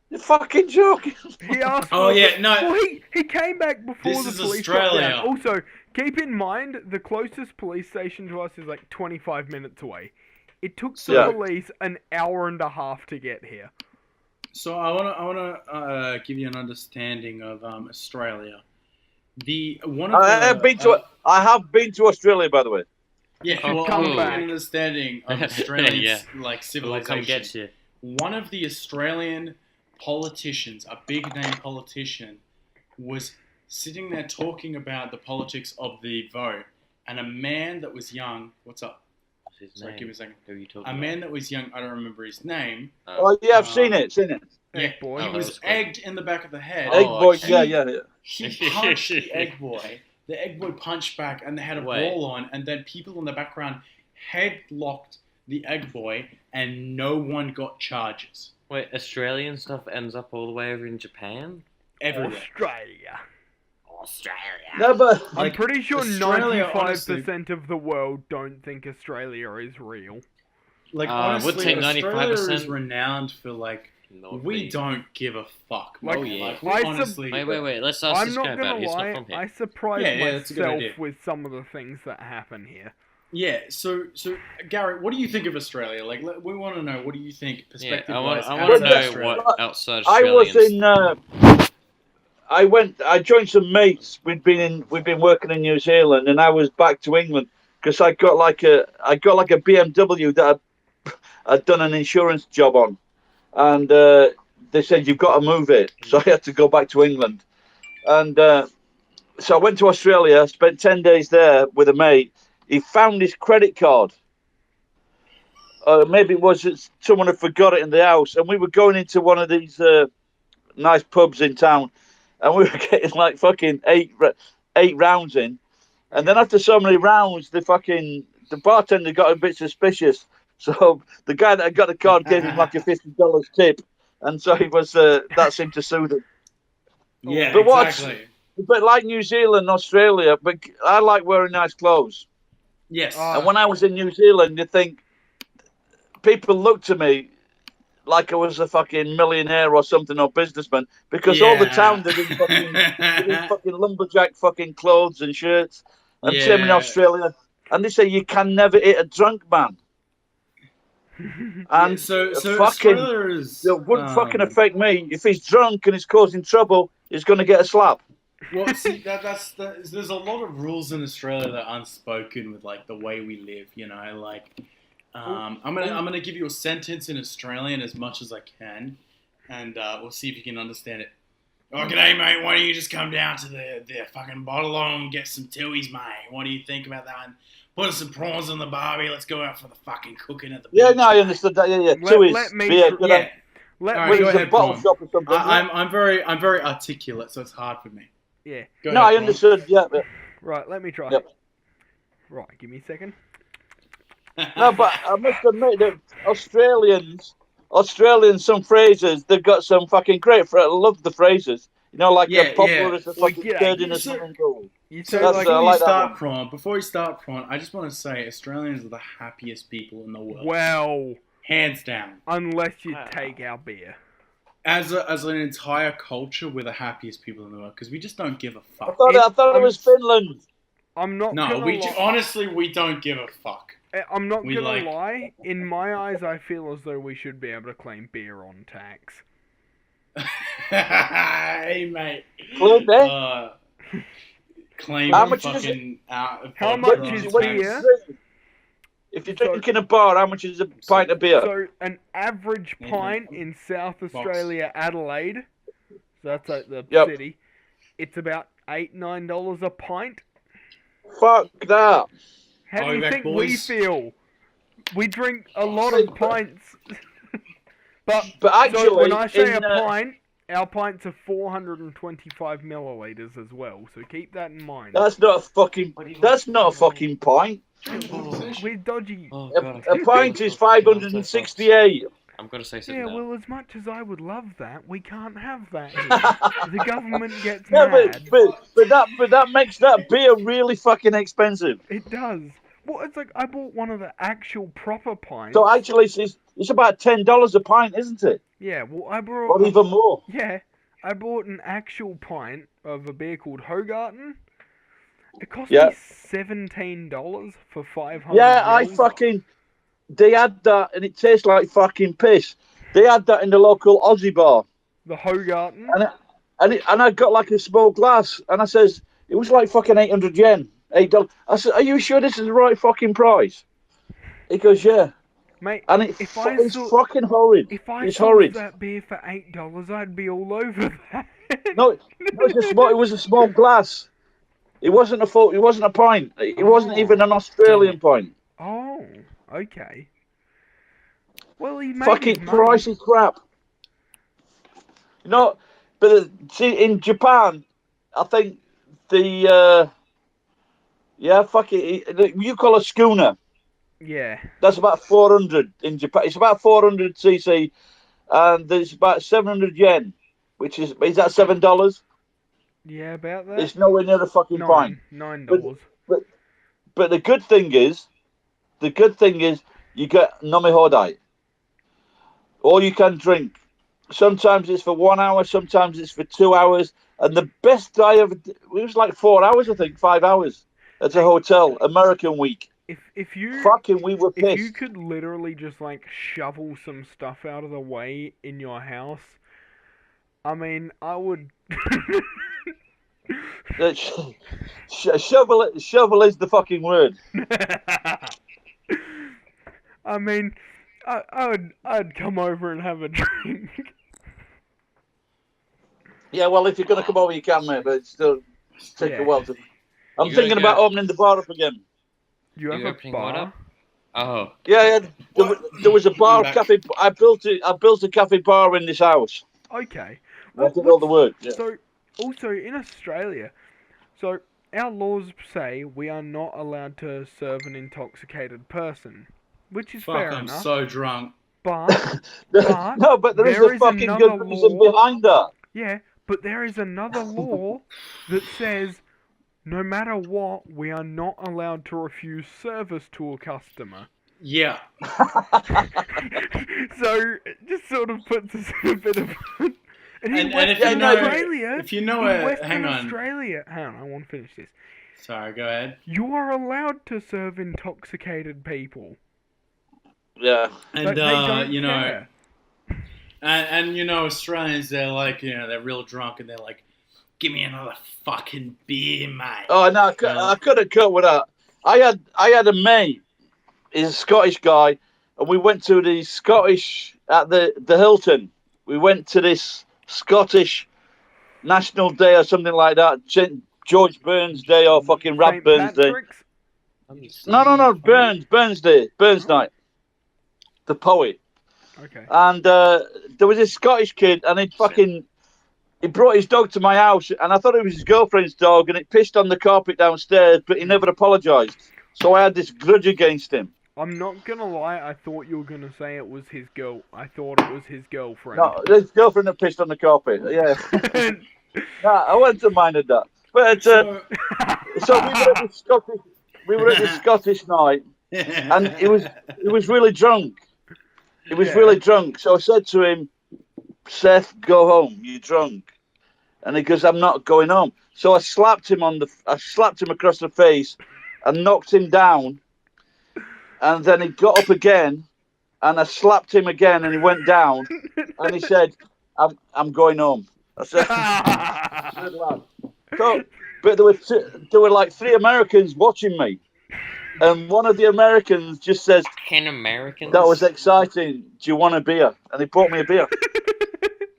You're fucking joking. He asked. Oh yeah, no. Well, he came back before This the is police Australia. got down. Also, keep in mind the closest police station to us is like 25 minutes away. It took the police an hour and a half to get here. So I wanna give you an understanding of Australia. I have been to Australia, by the way. Yeah, well, I want an understanding of Australian like civilization. We'll come get you. One of the Australian politicians, a big name politician, was sitting there talking about the politics of the vote, and a man that was young. What's up? Sorry, give me a second. Who are you talking about? Man that was young. I don't remember his name. Oh yeah, I've seen it. Yeah, Egg Boy. He was egged in the back of the head. Egg Boy, yeah. He punched the Egg Boy. The Egg Boy punched back, and they had a brawl on, and then people in the background headlocked the Egg Boy, and no one got charges. Wait, Australian stuff ends up all the way over in Japan? Everywhere. Australia. No, but I'm pretty sure Australia, 95% of the world don't think Australia is real. Like, honestly, would say Australia 95% is renowned for, like, we don't give a fuck. Like, honestly... Wait, let's ask this guy about it. He's not from here. I surprised myself with some of the things that happen here. Yeah, so Gary, what do you think of Australia? Like, we want to know, what do you think, perspective-wise? I want to know what outside Australians... I joined some mates. We'd been working in New Zealand, and I was back to England because I got like a BMW that I'd done an insurance job on, and they said you've got to move it, so I had to go back to England, and so I went to Australia. Spent 10 days there with a mate. He found his credit card. Maybe it was someone had forgot it in the house, and we were going into one of these nice pubs in town. And we were getting like fucking eight rounds in, and then after so many rounds, the bartender got a bit suspicious. So the guy that had got the card gave him like a $50 tip, and so he was that seemed to soothe him. Yeah, but exactly. But like New Zealand, Australia, but I like wearing nice clothes. Yes. And when I was in New Zealand, you think people looked to me like I was a fucking millionaire or something, or businessman, because all the town did in fucking lumberjack fucking clothes and shirts. And same in Australia. And they say you can never hit a drunk man. And so fucking, it wouldn't fucking affect me. If he's drunk and he's causing trouble, he's going to get a slap. Well, see, there's a lot of rules in Australia that are unspoken with like the way we live. You know, like. I'm gonna give you a sentence in Australian as much as I can, and we'll see if you can understand it. Oh, g'day, mate. Why don't you just come down to the fucking bottle and get some tooies, mate? What do you think about that? And put some prawns on the barbie. Let's go out for the fucking cooking at the beach. Yeah, no, I understood that. Yeah. Tooies. Go ahead, bottle shop or something. I'm very articulate, so it's hard for me. Yeah. Go ahead, I understood. Yeah. Right, let me try. Yep. Right, give me a second. No, but I must admit that Australians, some phrases, they've got some fucking great phrases. I love the phrases. You know, like the popular is a fucking third in a swimming pool. Before you start, Prawn, I just want to say Australians are the happiest people in the world. Well, hands down. Unless you take our beer. As an entire culture, we're the happiest people in the world because we just don't give a fuck. I thought it was Finland. Honestly, we don't give a fuck. I'm not gonna lie. In my eyes, I feel as though we should be able to claim beer on tax. Hey, mate. Claim how much fucking how much is beer? If you're drinking a bar, how much is a pint of beer? So an average pint in South Australia, Adelaide, so that's like the city. It's about $8-9 a pint. Fuck that. How do you think we feel? We drink a lot of pints. but actually, so when I say a pint, our pints are 425 milliliters as well. So keep that in mind. That's not a fucking pint. We're dodgy. Oh, God, a pint is 568. I'm going to say something. Yeah, well, as much as I would love that, we can't have that here. The government gets mad. But that makes that beer really fucking expensive. It does. Well, it's like I bought one of the actual proper pints. So actually, it's about $10 a pint, isn't it? Yeah, well, I bought... Or even more. Yeah, I bought an actual pint of a beer called Hogarten. It cost me $17 for 500 mils. They had that, and it tastes like fucking piss. They had that in the local Aussie bar. The Hogarten? And I got like a small glass, and I says, it was like fucking 800 yen. $8. I said, are you sure this is the right fucking price? He goes, yeah. Mate, and it's fucking horrid. If I sold that beer for $8, I'd be all over that. No, it was a small glass. It wasn't a pint. It wasn't even an Australian pint. Oh, okay. Well, he made fucking price is crap. You know, but see, in Japan, I think the you call a schooner. Yeah. That's about 400 in Japan. It's about 400 cc, and there's about 700 yen, which is that $7? Yeah, about that. It's nowhere near a fucking pint. $9. But the good thing is you get Nomi or you can drink. Sometimes it's for 1 hour, sometimes it's for 2 hours, and the best I ever did, it was like 4 hours, I think, 5 hours at a hotel, American week. If you we were pissed. If you could literally just like shovel some stuff out of the way in your house, I mean, I would. Shovel is the fucking word. I mean, I'd come over and have a drink. Yeah, well, if you're gonna come over, you can, mate. But it's still take a while to. I'm thinking about opening the bar up again. You have a bar? Oh. Yeah. There was a bar cafe. I built a cafe bar in this house. Okay. I did all the work. Yeah. So, also in Australia, so our laws say we are not allowed to serve an intoxicated person, which is fair enough. I'm so drunk. But no, but there is a fucking good reason behind that. Yeah, but there is another law that says no matter what, we are not allowed to refuse service to a customer. Yeah. So it just sort of puts us in a bit of. And if you know hang on, I want to finish this. Sorry, go ahead. You are allowed to serve intoxicated people. Yeah. And they you know, care. and you know, Australians, they're like, you know, they're real drunk, and they're like, give me another fucking beer, mate. Oh no, I couldn't cut with that. I had a mate, he's a Scottish guy, and we went to the Scottish at the Hilton. We went to this Scottish National Day or something like that. George Burns Day or fucking Rab Burns Day. No, Burns Day, Burns Night. The poet. Okay. And there was this Scottish kid, and he brought his dog to my house, and I thought it was his girlfriend's dog, and it pissed on the carpet downstairs, but he never apologised. So I had this grudge against him. I'm not gonna lie, I thought you were gonna say it was his girl. I thought it was his girlfriend. No, his girlfriend that pissed on the carpet. Yeah. No, I wouldn't have minded that. But so we were at this Scottish night, and he was really drunk. He was really drunk. So I said to him, Seth, go home. You're drunk. And he goes, I'm not going home. So I slapped him across the face and knocked him down. And then he got up again, and I slapped him again, and he went down. And he said, I'm going home. I said, good lad. So, but there were like 3 Americans watching me. And one of the Americans just says, 10 Americans? That was exciting. Do you want a beer? And he brought me a beer.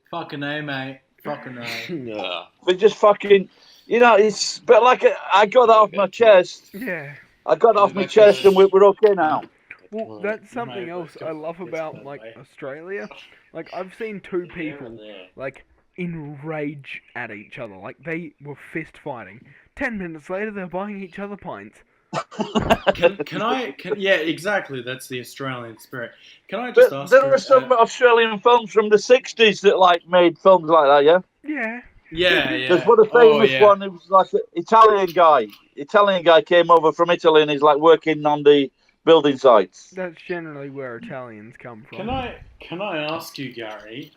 Fucking A, mate. Fucking right. Yeah. They just fucking, it's but like I got that off my chest. Yeah. I got it off my chest, and we're okay now. Well, that's something else I love about like Australia. Like I've seen two people like enrage at each other, like they were fist fighting. 10 minutes later, they're buying each other pints. Yeah, exactly. That's the Australian spirit. Can I just ask? There are some Australian films from the '60s that like made films like that. Yeah. Yeah. Yeah. There's one a famous one. It was like an Italian guy. Italian guy came over from Italy and he's like working on the building sites. That's generally where Italians come from. Can I ask you, Gary?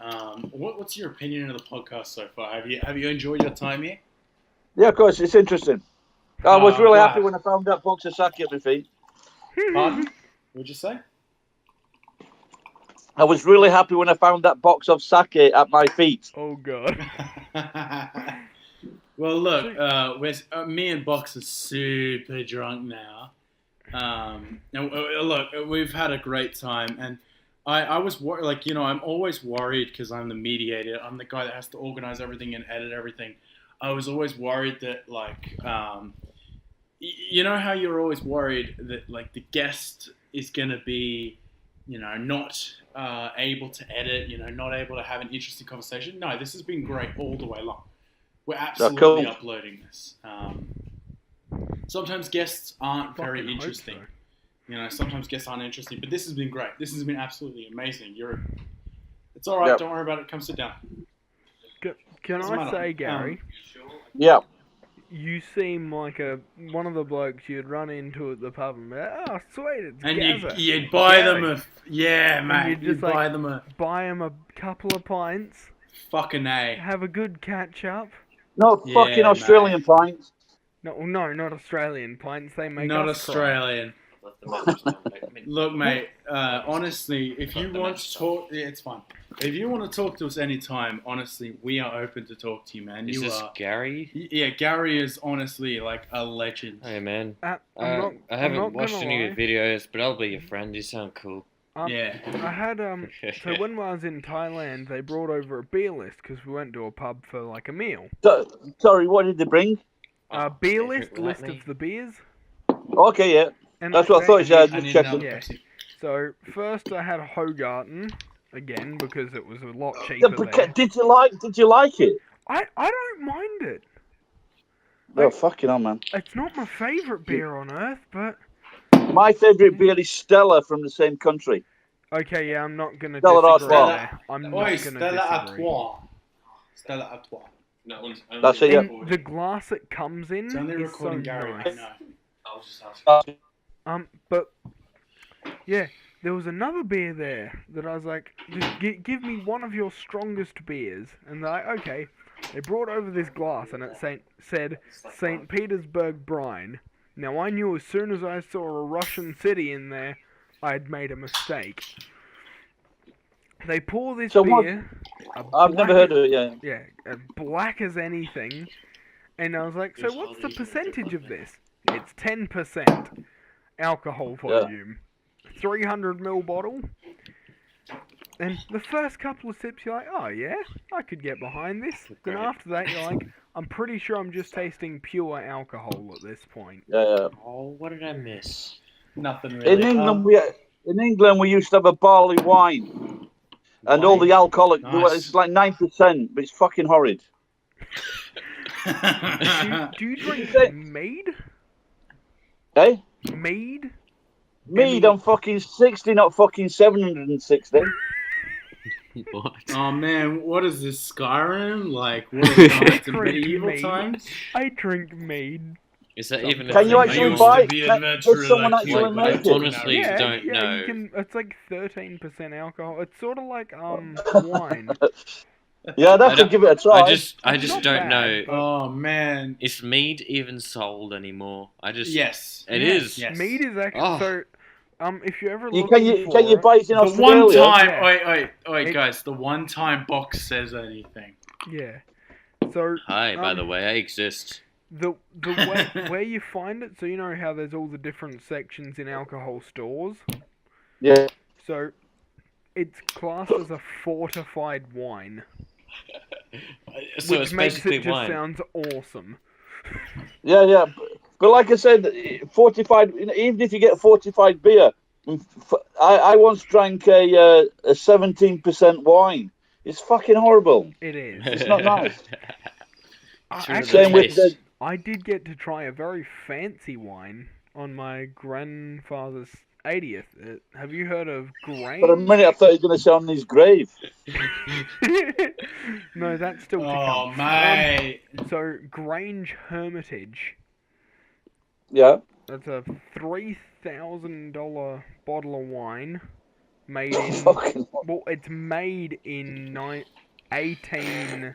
What's your opinion of the podcast so far? Have you enjoyed your time here? Yeah, of course. It's interesting. I was really happy when I found that box of sake at my feet. Pardon? What'd you say? I was really happy when I found that box of sake at my feet. Oh God. Well, look, me and Box are super drunk now. And look, we've had a great time, and I was like, I'm always worried because I'm the mediator. I'm the guy that has to organize everything and edit everything. I was always worried that, like, you know how you're always worried that, like, the guest is going to be, not able to edit, not able to have an interesting conversation. No, this has been great all the way long. We're absolutely uploading this. Sometimes guests aren't very interesting. Sometimes guests aren't interesting, but this has been great. This has been absolutely amazing. It's all right. Yep. Don't worry about it. Come sit down. Can I say, Gary? Yeah. You seem like one of the blokes you'd run into at the pub and be like, oh, sweet, it's and Gazza. you'd buy them mate. You'd buy them a couple of pints. Fucking A. Have a good catch up. Not fucking Australian pints. No, not Australian pints. They make not us Australian. Look, mate. Honestly, if you want to talk, it's fine. If you want to talk to us anytime, honestly, we are open to talk to you, man. Is this Gary? Yeah, Gary is honestly like a legend. Hey, man. I haven't watched any of your videos, but I'll be your friend. You sound cool. Yeah. I had so when I was in Thailand, they brought over a beer list because we went to a pub for like a meal. Sorry, what did they bring? Beer list of the beers. Okay, yeah. And that's what I thought. Yeah. So first I had Hogarten again because it was a lot cheaper. Did you like it? I don't mind it. Oh, fucking hell, man. It's not my favourite beer on earth, but my favourite beer is Stella from the same country. Okay, yeah, I'm not gonna Stella disagree there. I'm not gonna disagree. Stella Artois. That's it, yeah. And the glass it comes in is so nice. No. I was just asking. But yeah, there was another beer there that I was like, just give me one of your strongest beers, and they're like, okay. They brought over this glass, and it said St. Petersburg Brine. Now I knew as soon as I saw a Russian city in there, I'd made a mistake. They pour this beer. I've never heard of it, yeah. Yeah, black as anything. And I was like, so what's the percentage of this? It's 10% alcohol volume. 300ml bottle. And the first couple of sips, you're like, oh yeah, I could get behind this. Then after that, you're like, I'm pretty sure I'm just tasting pure alcohol at this point. Yeah. Oh, what did I miss? Nothing really. In England, we used to have a barley wine. And all the alcoholic, it's like 9%, but it's fucking horrid. Do you drink mead? Eh? Mead? Mead, I'm fucking 60, not fucking 760. What? Oh man, what is this, Skyrim? Like, what is it, medieval times? I drink mead. Is that even? Can you actually buy it? Can someone actually make it? Honestly, don't know. You can, it's like 13% alcohol. It's sort of like wine. Yeah, I'd have to give it a try. I just don't know. Oh man, is mead even sold anymore? Yes, it is. Yes. Mead is actually so. If you ever can you buy it in Australia? The one time, wait, guys. The one time Box says anything. Yeah. So. Hi, by the way, I exist. The way where you find it, so you know how there's all the different sections in alcohol stores. Yeah. So, it's classed as a fortified wine. So which it's makes basically it just wine. sounds awesome. Yeah. But like I said, fortified. Even if you get fortified beer, I once drank a 17% wine. It's fucking horrible. It is. It's not nice. Same with the. I did get to try a very fancy wine on my grandfather's 80th. Have you heard of Grange? For a minute, I thought you were going to say on his grave. No, that's still to come. Oh, mate. So, Grange Hermitage. Yeah. That's a $3,000 bottle of wine made in. Well, it's made in 18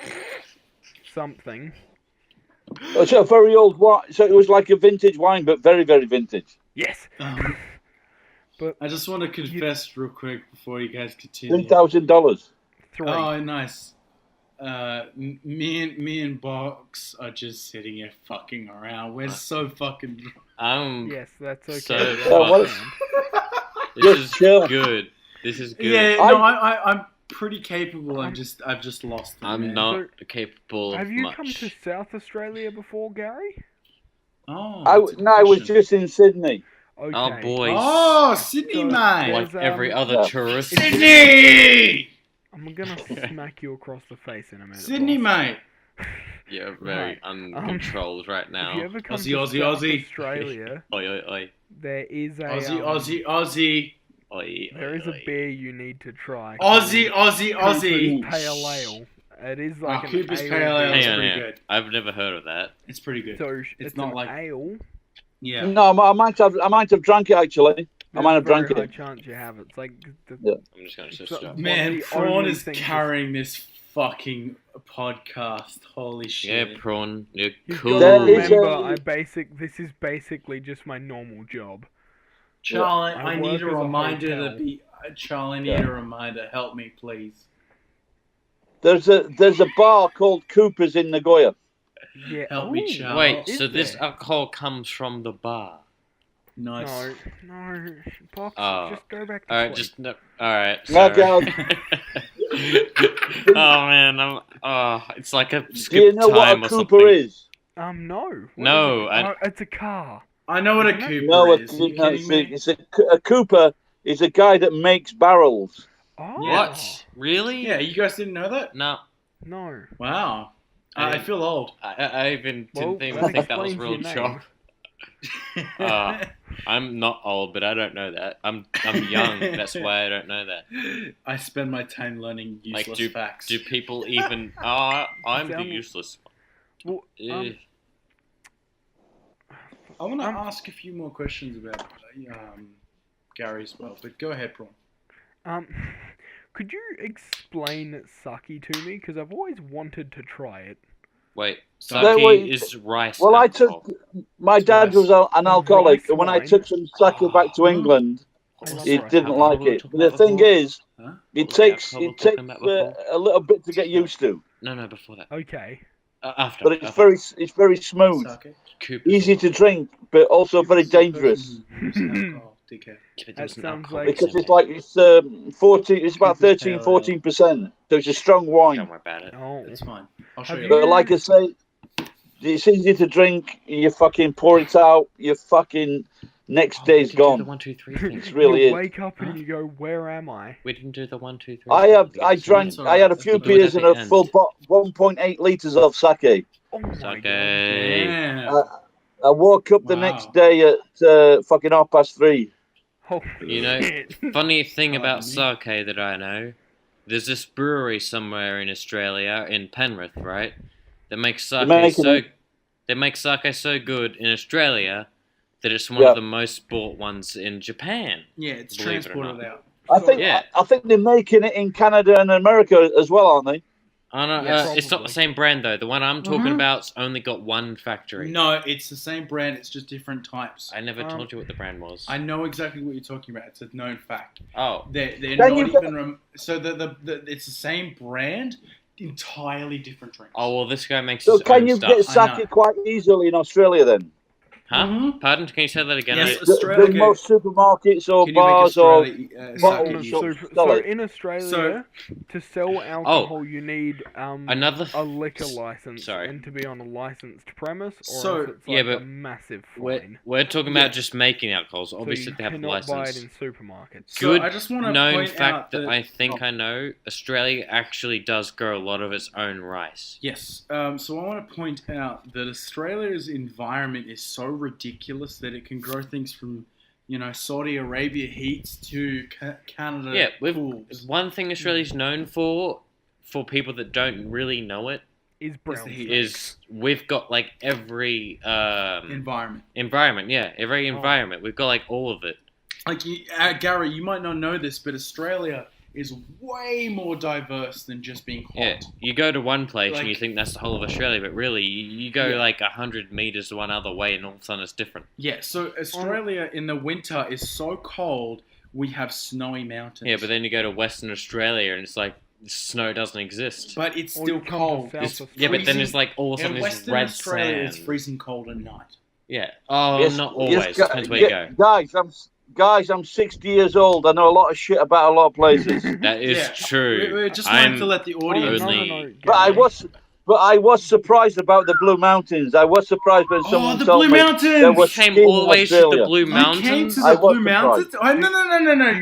something. It's a very old wine. So it was like a vintage wine, but very, very vintage. Yes. But I just want to confess real quick before you guys continue. $3,000. Oh, nice. Me and Box are just sitting here fucking around. We're so fucking. Yes, that's okay. So this is good. This is good. Yeah, no, I'm pretty capable. I've just lost it. I'm not capable of Have you much. come to South Australia before, Gary? Oh, I was just in Sydney. Okay. Oh, boys. Oh, Sydney, mate. Like every other tourist. Sydney! I'm gonna smack you across the face in a minute. Sydney, mate. You're very uncontrolled right now. If you ever come Aussie, to Aussie, South Aussie. Australia, Oi, oi, oi. there is a Aussie. There is a beer you need to try. Aussie. Cooper's Pale Ale. It is like an Cooper's ale. Pale Ale. Hang on, pretty good. I've never heard of that. It's pretty good. So it's not an like ale. Yeah. No, I might have drank it actually. I might have drank There's a very it. high chance you have. It's like I'm just going to stop. Man, the Prawn only is thing carrying this fucking podcast. Holy shit. Yeah, Prawn, you're You've cool. got to remember, this is basically just my normal job. Charlie, I I need work a as a reminder hotel. to be. Charlie, I need a reminder. Help me, please. There's a bar called Cooper's in Nagoya. Yeah. Help me, Ooh. Charlie. Wait, so this alcohol comes from the bar? Nice. No, Pox, Oh. just go back to Alright, sleep. alright. Okay. Oh man, it's like a skip Do you know what time a or Cooper something. is? No. What No, is it? It's a car. I know what a Isn't it? Cooper No, is. Are you kidding me? it's a Cooper is a guy that makes barrels. Oh. What? Really? Yeah, you guys didn't know that? No. No. Wow. I feel old. I even didn't Well, even that think that was explains real your name. job. I'm not old, but I don't know that. I'm young. That's why I don't know that. I spend my time learning useless facts. Do people even? I'm the useless one. Well, I want to ask a few more questions about Gary as well, but go ahead, Prawn. Could you explain sake to me? Because I've always wanted to try it. Wait, No, sake is rice. Well, alcohol. my dad was an alcoholic, rice and when I wine? took some sake back to England, he didn't like it. But the thing is, it takes a little bit to get used to. No, before that. Okay. After. But it's very smooth, easy to drink, but also very dangerous. That sounds like Because it's 40. It's about 13-14%. So it's a strong wine. Don't worry about it. Oh, It's fine. I'll show you. But like I say, it's easy to drink. You fucking pour it out. Your fucking next day's The gone. 1, 2, 3 things. It's really you is. wake up and you go, "Where am I?" We didn't do the 1, 2, 3. I had a few beers and a full 1.8 liters of sake. Oh my god. Okay. Yeah. I woke up the next day at fucking 3:30. Oh, You know, shit. funny thing about Pardon sake that I know, there's this brewery somewhere in Australia, in Penrith, right? That makes sake so good in Australia that it's one of the most bought ones in Japan. Yeah, it's Believe it or transported not. out. I think they're making it in Canada and America as well, aren't they? Oh no, Yes, it's not the probably. same brand though. The one I'm talking about's only got one factory. No, it's the same brand. It's just different types. I never told you what the brand was. I know exactly what you're talking about. It's a known fact. Oh, They're Can not you- even. So it's the same brand, entirely different drinks. oh well, this guy makes So his can own you stuff. get I know. sake quite easily in Australia then? Huh? Mhm. Pardon? Can you say that again? Yes, The most supermarkets or Can you make bars or Australia, bottles suck it shops easy? sell So it. in Australia, to sell alcohol, you need a liquor license, Sorry. and to be on a licensed premise, or So- else it's Yeah, like but a massive We're, fine. we're talking Yeah. about just making alcohols. So Obviously, you they have a cannot buy it license. in supermarkets. So Good I just want to known point fact out that I think I know, Australia actually does grow a lot of its own rice. Yes. So I want to point out that Australia's environment is so ridiculous that it can grow things from, Saudi Arabia heats to Canada Yeah, cools. one thing Australia's known for people that don't really know it, Is brown the heat. is we've got like every Environment. Yeah, every environment. We've got like all of it. Like, Gary, you might not know this, but Australia is way more diverse than just being hot. Yeah, you go to one place Like- and you think that's the whole of Australia, but really, you go like 100 meters one other way, and all of a sudden it's different. Yeah, so Australia in the winter is so cold, we have snowy mountains. Yeah, but then you go to Western Australia and it's like snow doesn't exist. But it's Or still you come to cold. South It's Yeah, but then freezing- it's like all of a in sudden it's Western red Australia, sand. it's freezing cold at night. Yeah. Oh, Yes, not yes, always. Depends where you go. Guys, I'm 60 years old. I know a lot of shit about a lot of places. That is Yeah. true. We're just wanting I'm to let the audience only- know. But I was surprised about the Blue Mountains. I was surprised when someone the told Blue me Mountains! there We was came skiing all the in way to Australia. the Blue You came Mountains. to I the was Blue Mountains? surprised.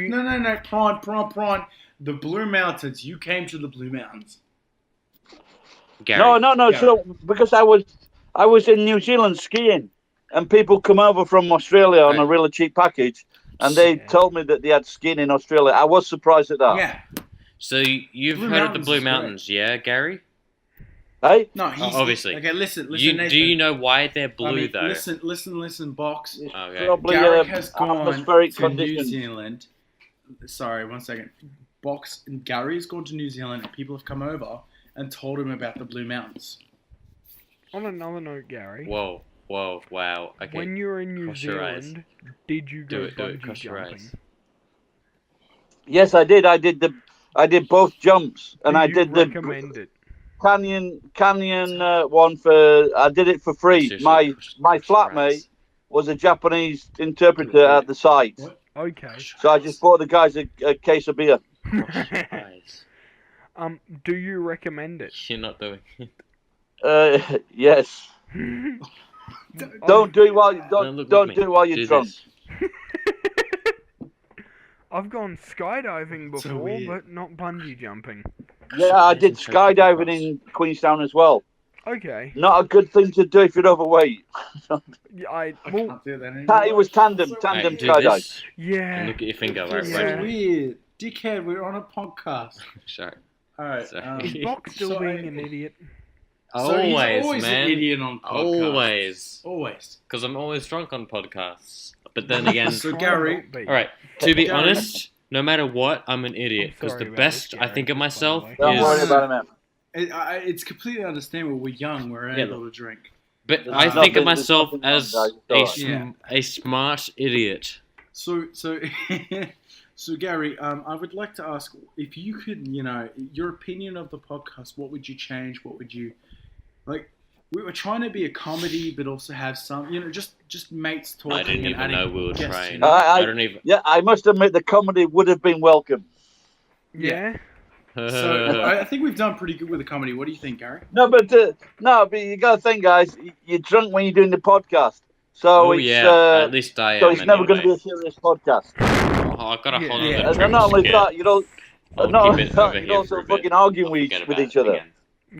No, prawn. The Blue Mountains. You came to the Blue Mountains. Gary. No. Gary. So because I was in New Zealand skiing, and people come over from Australia on a really cheap package, and they told me that they had skiing in Australia. I was surprised at that. Yeah. So you've Blue heard of the Mountains Blue is great. Mountains, yeah, Gary? Hey? No, he's obviously. Okay, listen, Do Nathan. you know why they're blue though? Listen, Box. Okay. Probably Gary has gone atmospheric to New conditions. Zealand. Sorry, 1 second. Box and Gary's gone to New Zealand, and people have come over and told him about the Blue Mountains. On another note, Gary. Whoa, wow. Okay. When you were in New Cross your eyes. Zealand, did you go Do it, bungee cross your jumping? eyes. Yes, I did. I did both jumps, and I did the recommend it. canyon one for. I did it for free. Seriously, My cross your flatmate eyes. was a Japanese interpreter at the site, What? Okay. so I just bought the guys a case of beer. Cross your eyes. Do you recommend it? You're not doing it. Yes. Don't do it while Don't look don't at do me. it while you're Do drunk. this. I've gone skydiving So before, weird. but not bungee jumping. Yeah, I did Listen, try to skydiving cross. in Queenstown as well. Okay. Not a good thing to do if you're overweight. Yeah, I well, can't do that anymore. It was tandem Right, do skydive. this and yeah. look at your finger right, It's Yeah. so right. weird. Dickhead, we're on a podcast. Sorry. Alright. Sorry. Is Box still so being I- an idiot? So he's Always, always man. an idiot on podcasts. Always. Always. Because I'm always drunk on podcasts. But then again, So Try Gary- not be. all right. To be Gary- honest, no matter what, I'm an idiot. Because sorry the about best this, I Gary, think of just by the myself way. Don't worry is. about it, man. It's completely understandable. We're young. We're Yeah, able to drink. But There's I think of nothing- there's myself nothing wrong, as guys. It's all right. a smart idiot. So, so Gary, I would like to ask if you could, your opinion of the podcast. What would you change? What would you like? We were trying to be a comedy, but also have some, just mates talking. I didn't and even adding know we were guests, trying. I don't even. Yeah, I must admit the comedy would have been welcome. Yeah. So I think we've done pretty good with the comedy. What do you think, Gary? No, but you got to think, guys. You're drunk when you're doing the podcast, so oh it's yeah, at least I am. so it's never going to be anyway. a serious podcast. Oh, I've got to hold on Yeah. to the And drink not only skit. that, you don't. I'll Not keep only it that, over you're here also for a bit. fucking arguing I'll with forget with about each it other. again.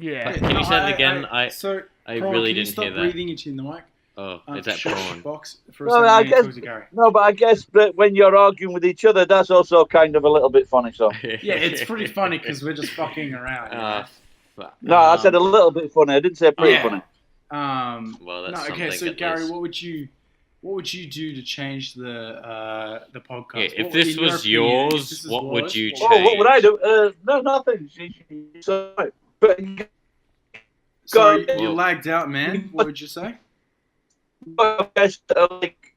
Yeah. Can you say that again? So, I Prawn, really can you didn't stop hear that. breathing into the mic? Oh, is that Shush, prawn? Box for a Well, second. I and guess- talk to Gary. No, but I guess that when you're arguing with each other, that's also kind of a little bit funny. So Yeah, it's pretty funny because we're just fucking around. Fuck. no, I said a little bit funny. I didn't say pretty yeah. funny. Well, that's no, okay. something So at Gary, least. what would you do to change the podcast? Yeah, if What- this in your was opinion, if yours, this is what would yours, you Oh, what would I change? do? No, nothing. So, but Sorry, Go- you lagged out, man. What would you say? I guess, like,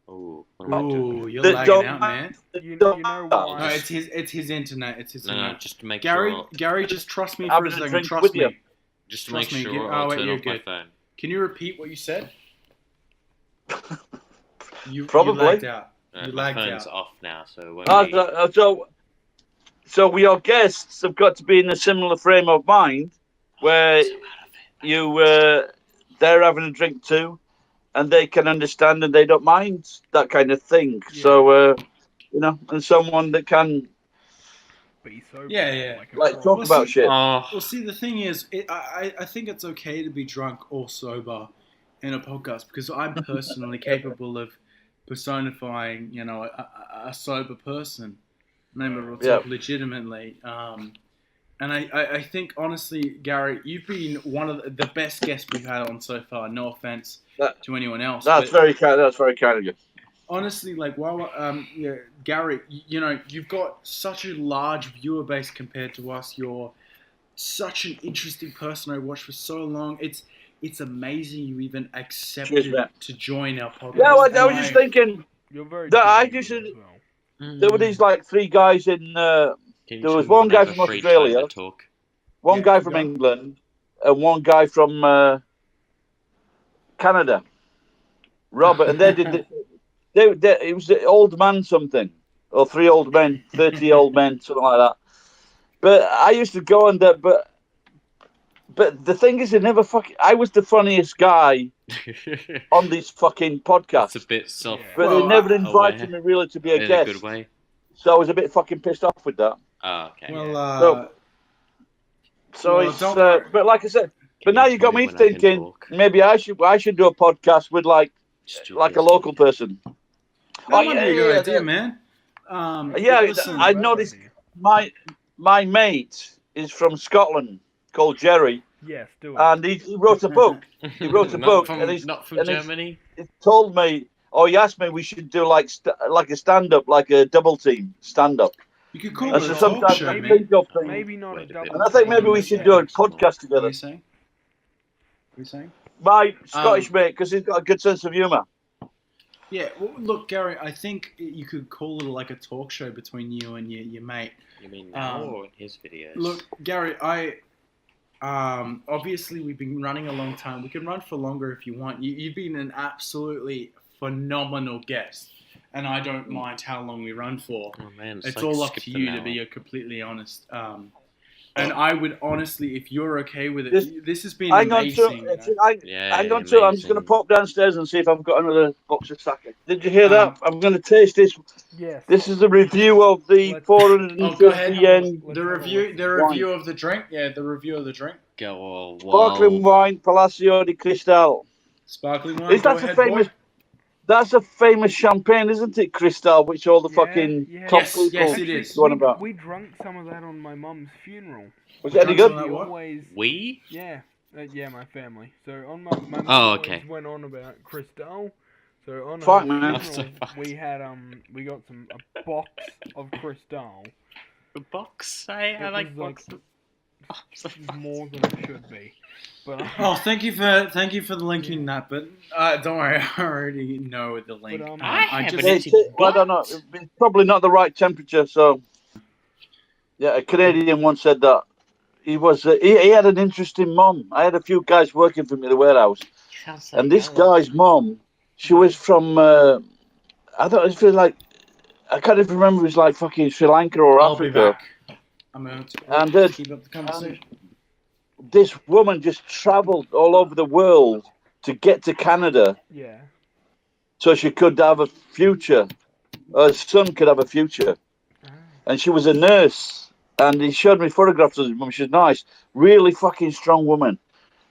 Oh, what am I doing? Ooh, you're The lagging dog- out, man. You know No, why? it's his internet. It's his No, internet. no, just to make Gary, sure. Gary, just trust me I'm for a gonna second. drink Trust with me. you. Just to trust make me, sure oh, I'll wait, turn you're off my good. phone. Can you repeat what you said? Probably. You lagged out. My phone's off now, so so your guests have got to be in a similar frame of mind where they're having a drink too, and they can understand and they don't mind that kind of thing. Yeah. So and someone that can be sober, like talk about shit. Well, see, the thing is, I think it's okay to be drunk or sober in a podcast because I'm personally capable of personifying, a sober person. Maybe we'll talk legitimately. And I think, honestly, Gary, you've been one of the best guests we've had on so far. No offense to anyone else. That's very kind of you. Honestly, Gary, you've got such a large viewer base compared to us. You're such an interesting person. I watched for so long. It's amazing you even accepted to join our podcast. Yeah, I was just thinking. You're very that I just there were these like three guys in. There was one guy from Australia, one guy from England, and one guy from Canada. Robert, and they did this. It was the old man something, or 3 old men, 30 old men, something like that. But I used to go on that, but the thing is, I was the funniest guy on this fucking podcast. It's a bit soft. But they never invited me really to be a guest. In a good way. So I was a bit fucking pissed off with that. Oh, okay. Well, but like I said, but now you got me thinking maybe I should do a podcast with like a local person. That might be a good idea, man. I noticed my mate is from Scotland called Jerry. Yes, do it. And he wrote a book. He wrote a book, and he's not from Germany. He told me, he asked me we should do like a stand-up, like a double team stand-up. You could call it a talk show, maybe not a double. And I think maybe we should do a podcast together. What are you saying? My Scottish mate, because he's got a good sense of humour. Yeah, well, look, Gary, I think you could call it like a talk show between you and your mate. You mean now or in his videos? Look, Gary, obviously we've been running a long time. We can run for longer if you want. You've been an absolutely phenomenal guest, and I don't mind how long we run for. Oh man, it's all up to you to be completely honest. And I would honestly, if you're okay with it, this has been amazing. Hang on to it. I'm just going to pop downstairs and see if I've got another box of sake. Did you hear that? I'm going to taste this. Yes. This is a review of the 450 yen. The review of the drink. Yeah, the review of the drink. Sparkling wine, Palacio di Cristal. Sparkling wine. That's a famous champagne, isn't it, Cristal? Which all the fucking top people yes, it is. About. We drank some of that on my mum's funeral. Was it any good? We? Yeah, my family. So on my mum went on about Cristal. So on her funeral, we had we got a box of Cristal. A box? I like boxes. More than it should be. But, thank you for the linking that, but don't worry, I already know the link. But, I don't know. It's probably not the right temperature. So, a Canadian once said that he had an interesting mum. I had a few guys working for me in the warehouse, and this guy's mum, she was from I can't even remember. It was like fucking Sri Lanka or Africa. I'll be back. I'm going to keep up the conversation. This woman just travelled all over the world to get to Canada. Yeah. So she could have a future. Her son could have a future. And she was a nurse. And he showed me photographs of his mum. She's nice. Really fucking strong woman.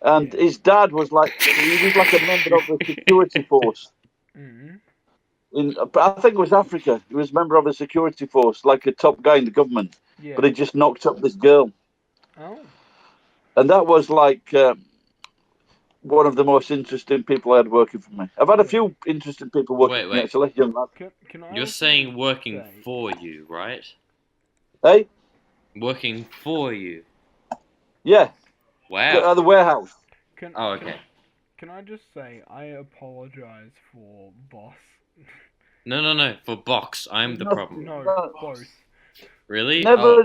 And his dad was like a member of the security force. I think it was Africa. He was a member of a security force, like a top guy in the government. Yeah. But he just knocked up this girl. Oh. And that was like one of the most interesting people I had working for me. I've had a few interesting people working for me, actually, young lad. You're saying working for you, right? Hey? Working for you? Yeah. Wow. At the warehouse. Okay. Can I just say, I apologize for boss. No. For box, I'm the problem. No, both. Really? Never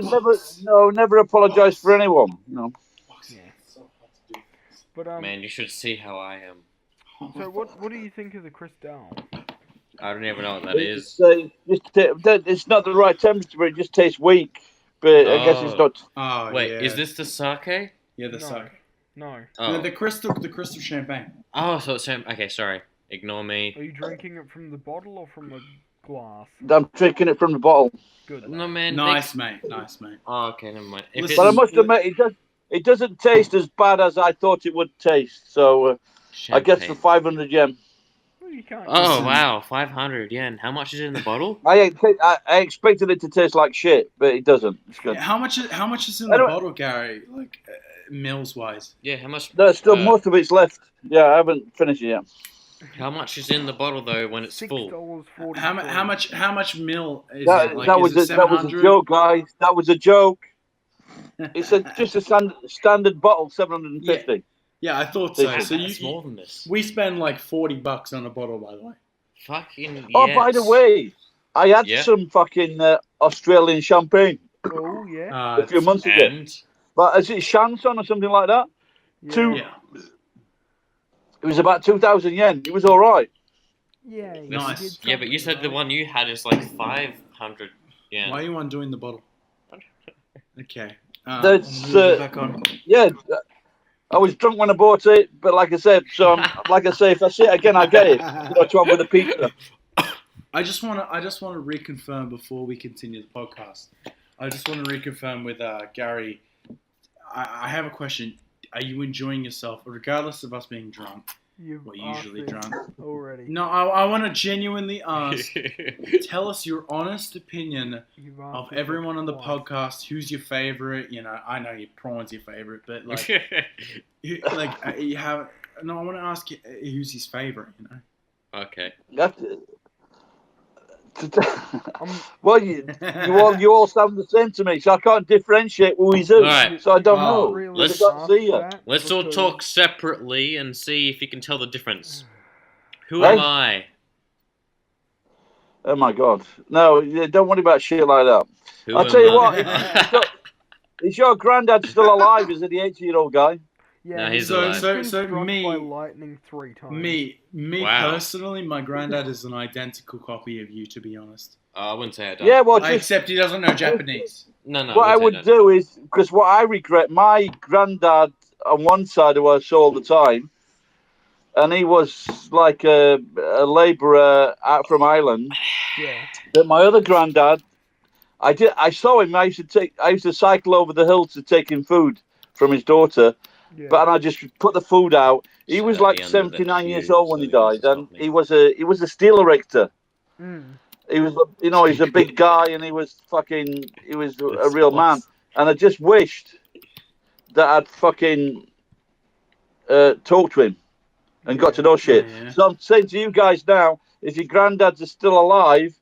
apologise for anyone. No. Yeah. But man, you should see how I am. So what do you think of the Cristal? I don't even know what that is. It's not the right temperature, but it just tastes weak. But I guess it's not. Oh, Wait, yeah. is this the sake? Yeah, the No. sake. No. Oh. The crystal champagne. Oh, so it's okay. Sorry, ignore me. Are you drinking it from the bottle or from a glass? I'm drinking it from the bottle. Good. No, man. Nice, mate. Nice, mate. Oh, okay, never mind. Listen, But I must admit, it doesn't taste as bad as I thought it would taste. So I guess for 500 yen. Well, you can't. Oh wow, 500 yen. How much is in the bottle? I expected it to taste like shit, but it doesn't. It's good. How much is in the bottle, Gary? Like mils wise? Yeah, how much? There's still most of it's left. Yeah, I haven't finished it yet. How much is in the bottle though when it's full? $6.40. How much mil is that, it? Like, that was a joke, guys. That was a joke. It's just a standard bottle, 750. Yeah, I thought so. Wow, So that's more than this. We spend like $40 on a bottle, by the way. Fucking Oh, yes. by the way, I had some fucking Australian champagne. Oh yeah. A few months ago. But is it Shanson or something like that? Yeah. It was about 2,000 yen. It was all right. Yeah. Nice. Yeah, but you said the one you had is like 500 yen. Why are you undoing the bottle? Okay. That's back on. Yeah. I was drunk when I bought it, but like I said, if I see it again, I get it. What's wrong with the pizza? I just want to reconfirm before we continue the podcast. I just want to reconfirm with Gary. I have a question. Are you enjoying yourself, regardless of us being drunk? We're usually drunk. Already. No, I want to genuinely ask. Tell us your honest opinion of everyone on the podcast. Who's your favorite? You know, I know your prawn's your favorite, but like, you have. No, I want to ask you who's his favorite. You know. Okay. Well, you all sound the same to me, so I can't differentiate who he's who. Right. So I don't know. Let's all talk separately and see if you can tell the difference. Who Hey? am I? Oh my God! No, don't worry about shit like that. I'll tell you what. Is your granddad still alive? Is it the 80-year-old guy? Yeah, no, he's so struck me by lightning 3 times. Me Wow. personally, my granddad is an identical copy of you. To be honest. I wouldn't say I don't. Yeah, well, Except he doesn't know Japanese. No. What I would do is, because what I regret, my granddad on one side who I saw all the time, and he was like a labourer out from Ireland. Yeah. But my other granddad, I saw him. I used to cycle over the hill to take him food from his daughter. Yeah. But I just put the food out. He was like 79 years old when he died, and he was a steel erector. Mm. He was, he's a big guy, and he was a real man. And I just wished that I'd fucking talked to him and got to know shit. Yeah. So I'm saying to you guys now, if your granddads are still alive,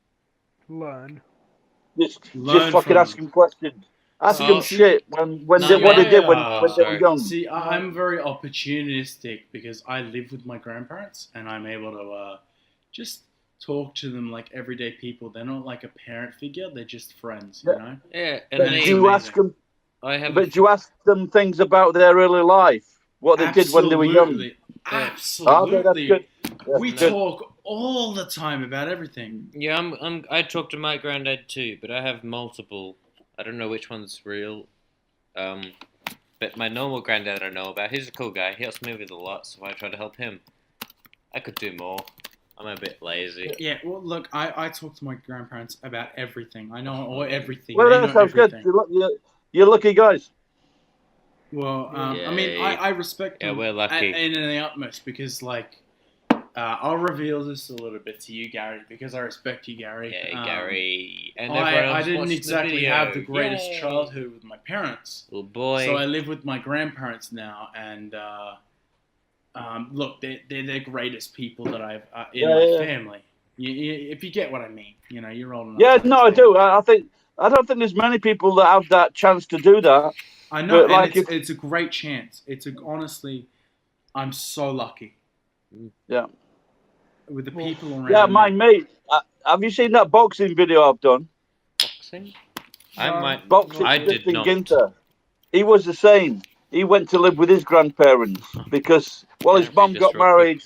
learn. Just fucking ask him questions. Ask them shit what they did when they were young. See, I'm very opportunistic because I live with my grandparents and I'm able to just talk to them like everyday people. They're not like a parent figure; they're just friends, you know. Yeah, and do you ask them? But do you ask them things about their early life, what they did when they were young? Absolutely. Okay, that's good. We talk all the time about everything. Yeah, I talk to my granddad too, but I have multiple. I don't know which one's real. But my normal granddad I know about. He's a cool guy. He helps me with a lot, so I try to help him. I could do more. I'm a bit lazy. Yeah, well, look, I talk to my grandparents about everything. I know everything. Well, that sounds good. You're lucky guys. Well, I mean, I respect them we're lucky. in the utmost because, like, I'll reveal this a little bit to you, Gary, because I respect you, Gary. Yeah, Gary. And I didn't exactly have the greatest childhood with my parents. Oh, boy. So I live with my grandparents now, and look, they're the greatest people that I've in my family. If you get what I mean, you're old enough. Yeah, no, I do. I don't think there's many people that have that chance to do that. I know, and like it's a great chance. Honestly, I'm so lucky. Yeah. With the people around. Yeah, my mate. Have you seen that boxing video I've done? Boxing? Boxing. I did not. Ginter. He was the same. He went to live with his grandparents because, his mum got married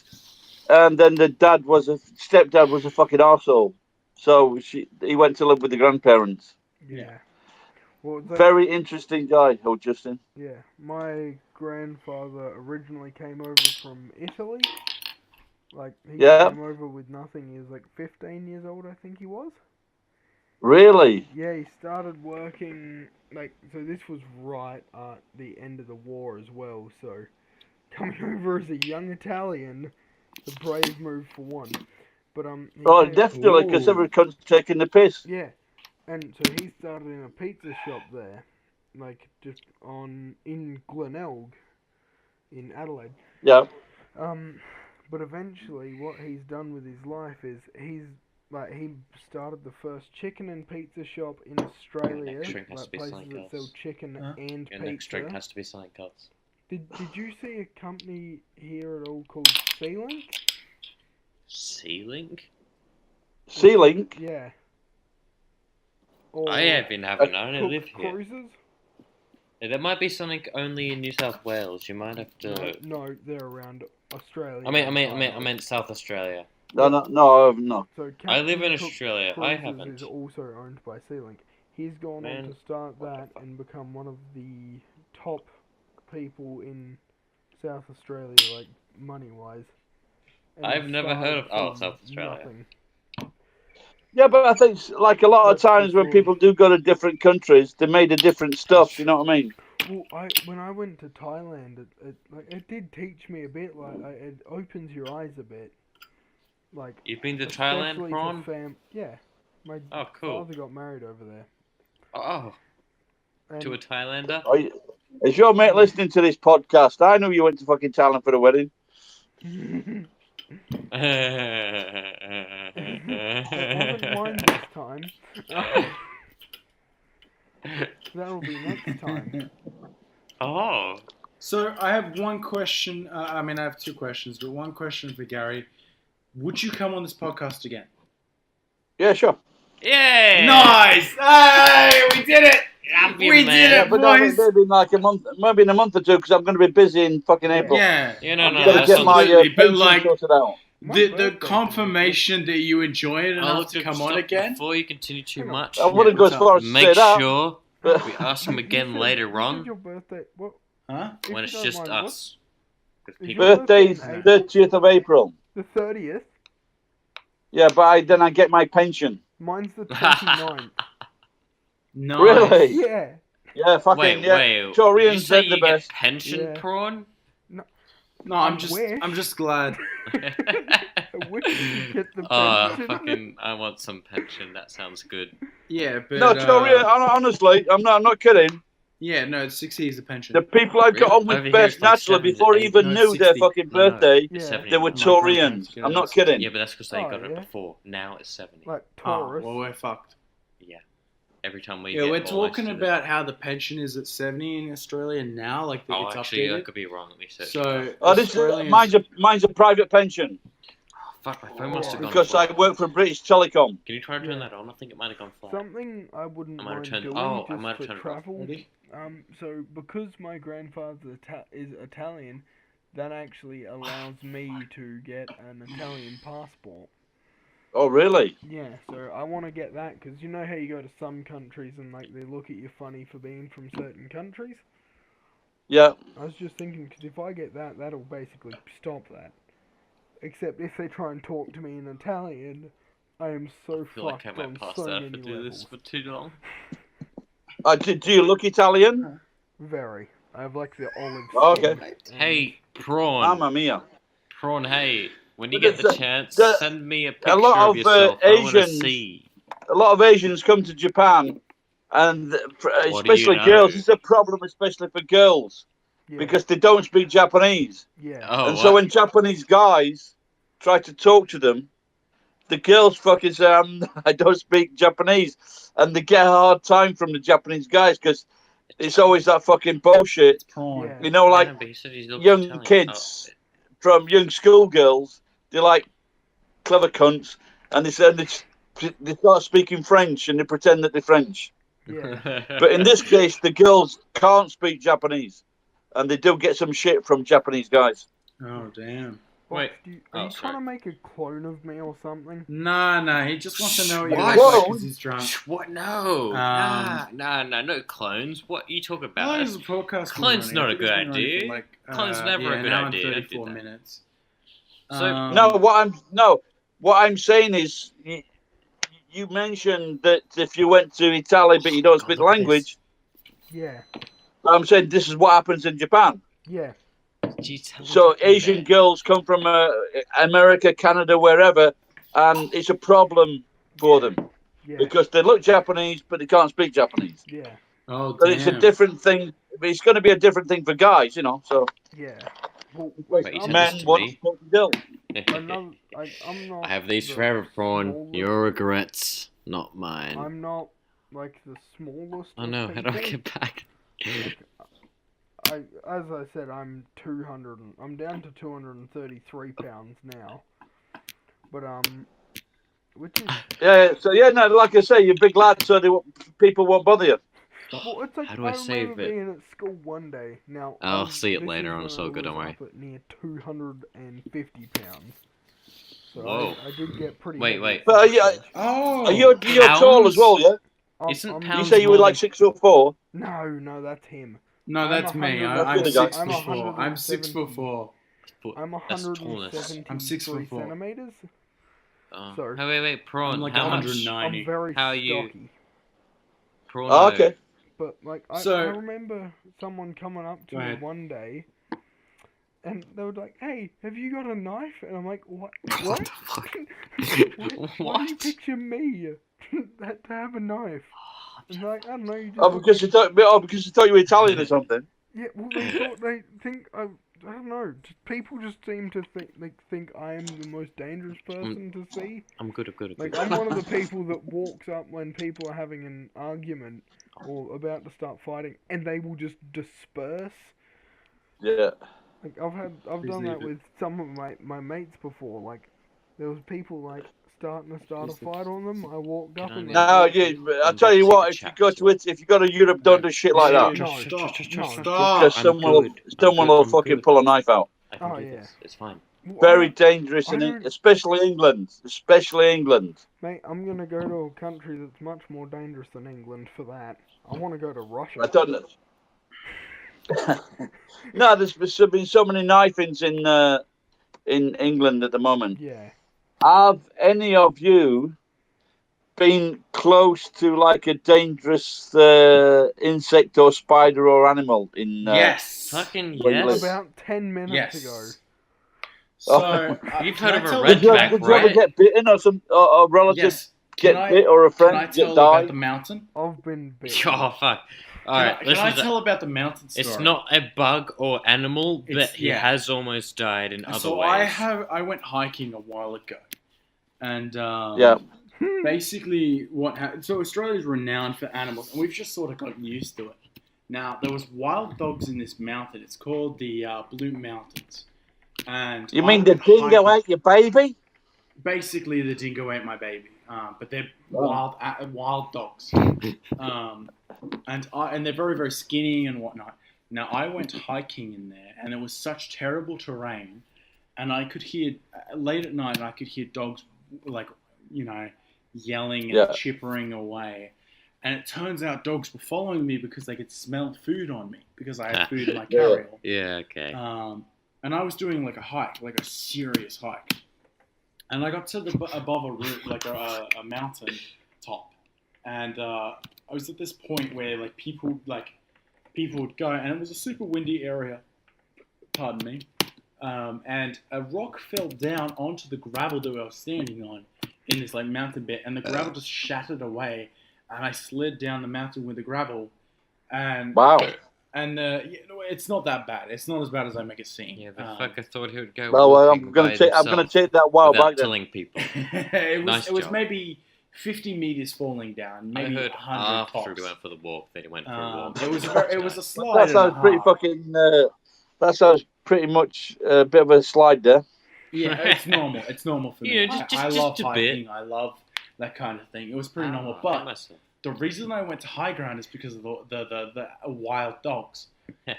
and then the stepdad was a fucking arsehole. So he went to live with the grandparents. Yeah. Well, very interesting guy, old Justin. Yeah, my grandfather originally came over from Italy. Like, he came over with nothing. He was like 15 years old, I think he was. Really? Yeah, he started working, so this was right at the end of the war as well, so coming over as a young Italian, the brave move for one. But, definitely, because every country's taking the piss. Yeah, and so he started in a pizza shop there, just in Glenelg, in Adelaide. Yeah. But eventually, what he's done with his life is he started the first chicken and pizza shop in Australia, places that sell chicken and pizza. Next drink has to be something else. Did you see a company here at all called Sealink? Sealink? Sealink? Yeah. I haven't known. I live here. Cruises? Yeah, there might be something only in New South Wales. You might have to. No, they're around Australia. I meant South Australia. No. So I live in Australia. I Cruises haven't. Is also owned by Sealink. He's gone on to start that and become one of the top people in South Australia, money-wise. And I've never heard of South Australia. Nothing. Yeah, but I think a lot of times when people do go to different countries, they made a different stuff. You know what I mean? Well, when I went to Thailand, it did teach me a bit. It opens your eyes a bit. You've been to Thailand, Prawn? Yeah, my father got married over there. Oh, to a Thailander? Is your mate listening to this podcast? I know you went to fucking Thailand for the wedding. It wasn't mine this time. That'll be next time. Oh. So I have one question. I have two questions, but one question for Gary. Would you come on this podcast again? Yeah, sure. Yay! Nice! Hey, we did it! We did it, but boys! Maybe in a month or two, because I'm going to be busy in fucking April. Yeah. I'm going to get my pension sorted out. The confirmation that you enjoy it enough to come on again. Before you continue too much, I wouldn't go as far as to say that. Make sure we ask him again later on. Your birthday? What? Huh? When it's just us. Birthday's 30th of April. The 30th? Yeah, but then I get my pension. Mine's the 29th. Nice. Really? Yeah. Yeah, fucking wait. Torian said the best. Pension, Prawn? No, I'm just glad. I wish you get the pension. I want some pension. That sounds good. Yeah, but no, Torian. Honestly, I'm not kidding. Yeah, no, it's 60 is the pension. The people I got on with best naturally before I even knew their fucking birthday, they were Taurians. I'm not kidding. Yeah, but that's because they got it before. Now it's 70. Like Taurus. Well, we're fucked. Yeah. Every time we we're talking about how the pension is at 70 in Australia now. It's actually, updated. I could be wrong. Let me search. So, mine's a private pension. Fuck, my phone must have gone because I work for British Telecom. Can you try to turn that on? I think it might have gone flat. Something I wouldn't mind doing just for travel. So because my grandfather is Italian, that actually allows me to get an Italian passport. Oh, really? Yeah, so I want to get that, because you know how you go to some countries and they look at you funny for being from certain countries? Yeah. I was just thinking, because if I get that, that'll basically stop that. Except if they try and talk to me in Italian, I am so fucked on so many levels. Do this for too long. Do you look Italian? Very. I have the olive skin. Okay. Hey, Prawn. Mamma mia. Prawn, hey. When you get the chance, send me a picture of yourself. Asians, I want to see. A lot of Asians come to Japan, and especially girls. It's a problem, especially for girls, because they don't speak Japanese. Yeah. So when Japanese guys try to talk to them, the girls fucking say, I don't speak Japanese. And they get a hard time from the Japanese guys, because it's always that fucking bullshit. Yeah. You know, young kids from young schoolgirls, they're like clever cunts, and they start speaking French, and they pretend that they're French. Yeah. But in this case, the girls can't speak Japanese, and they do get some shit from Japanese guys. Oh, damn. Wait. Are you trying to make a clone of me or something? No, he just wants to know what you What? look like because he's drunk. What? No. No clowns. What you talk How about? long has the podcast been Clone's running? not I a think good it's been running idea. for like, Clone's never a an good hour idea. and Don't do 34 that. minutes. So No, what I'm saying is, you mentioned that if you went to Italy but you don't speak the language. Yeah. I'm saying this is what happens in Japan. Yeah. So Asian girls come from America, Canada, wherever, and it's a problem for them because they look Japanese but they can't speak Japanese. Yeah. Oh, but it's a different thing. It's going to be a different thing for guys, so. Yeah. Well, men want to talk to girls. I'm not. I have these forever, prawn. Your regrets, not mine. I'm not like the smallest. Oh no! How do I get back? As I said, I'm 200. I'm down to 233 pounds now. But which is. Yeah. So no, like I say, you're a big lad, so people won't bother you. Well, it's like, How do I save it? Being at school one day. Now I'll see it later on. So good, don't worry. Up at near 250 pounds. So Whoa! I did get pretty. Wait. But you're tall as well, yeah. Isn't you say you were like 6'4"? No, that's him. No, that's me. I'm 6'4". I'm 6'4". I'm 173 centimeters. So, wait, prawn. I'm like how 190. I'm very How are stocky. you? Prawn. Oh, okay. But I remember someone coming up to me one day, and they were like, "Hey, have you got a knife?" And I'm like, "What? What the fuck? Why do you picture me to have a knife?" And like, I don't know. Because you thought you were Italian or something. Yeah, well, they think I don't know. People just seem to think I am the most dangerous person to see. I'm good. Like, I'm one of the people that walks up when people are having an argument or about to start fighting, and they will just disperse. Yeah. Like I've done that with some of my mates before. Like, there was people like starting to start a fight on them. I walked up and no, I tell you what, if you go to Europe, don't do shit like that. Stop. Because someone will fucking pull a knife out. Oh yeah, it's fine. Very dangerous, especially England. Mate, I'm gonna go to a country that's much more dangerous than England for that. I want to go to Russia. I don't know. No, there's been so many knife-ins in England at the moment. Yeah. Have any of you been close to like a dangerous insect or spider or animal in? Yes. Fucking yes. About 10 minutes ago. So you've heard of a redback, right? Did you ever get bitten or a relative get bit or a friend get died? Can I tell about the mountain? I've been bitten. Oh fuck! All right, can I tell about the mountain story? It's not a bug or animal, but he has almost died in other ways. I went hiking a while ago, and basically what happened. So Australia is renowned for animals, and we've just sort of gotten used to it. Now there was wild dogs in this mountain. It's called the Blue Mountains. And you mean the dingo ate your baby? Basically, the dingo ate my baby, but they're wild dogs, and they're very, very skinny and whatnot. Now, I went hiking in there, and it was such terrible terrain, and I could hear late at night. I could hear dogs yelling and chippering away. And it turns out dogs were following me because they could smell food on me because I had food in my carry-on. Yeah, okay. And I was doing like a hike, like a serious hike. And I got to above a roof, like a mountain top. And I was at this point where like people would go, and it was a super windy area. Pardon me. And a rock fell down onto the gravel that I was standing on in this like mountain bit, and the gravel just shattered away, and I slid down the mountain with the gravel. And wow. And it's not that bad. It's not as bad as I make it seem. Yeah, the fucker thought he would go. Well, I'm gonna take that while back. Telling people. It was maybe 50 meters falling down. Maybe I heard 100 tops. After he went for the walk, then he went for a walk. It was a slide. That sounds pretty fucking. That sounds pretty much a bit of a slide there. Yeah, it's normal. It's normal for me. I love hiking. Bit. I love that kind of thing. It was pretty normal, but the reason I went to high ground is because of the wild dogs.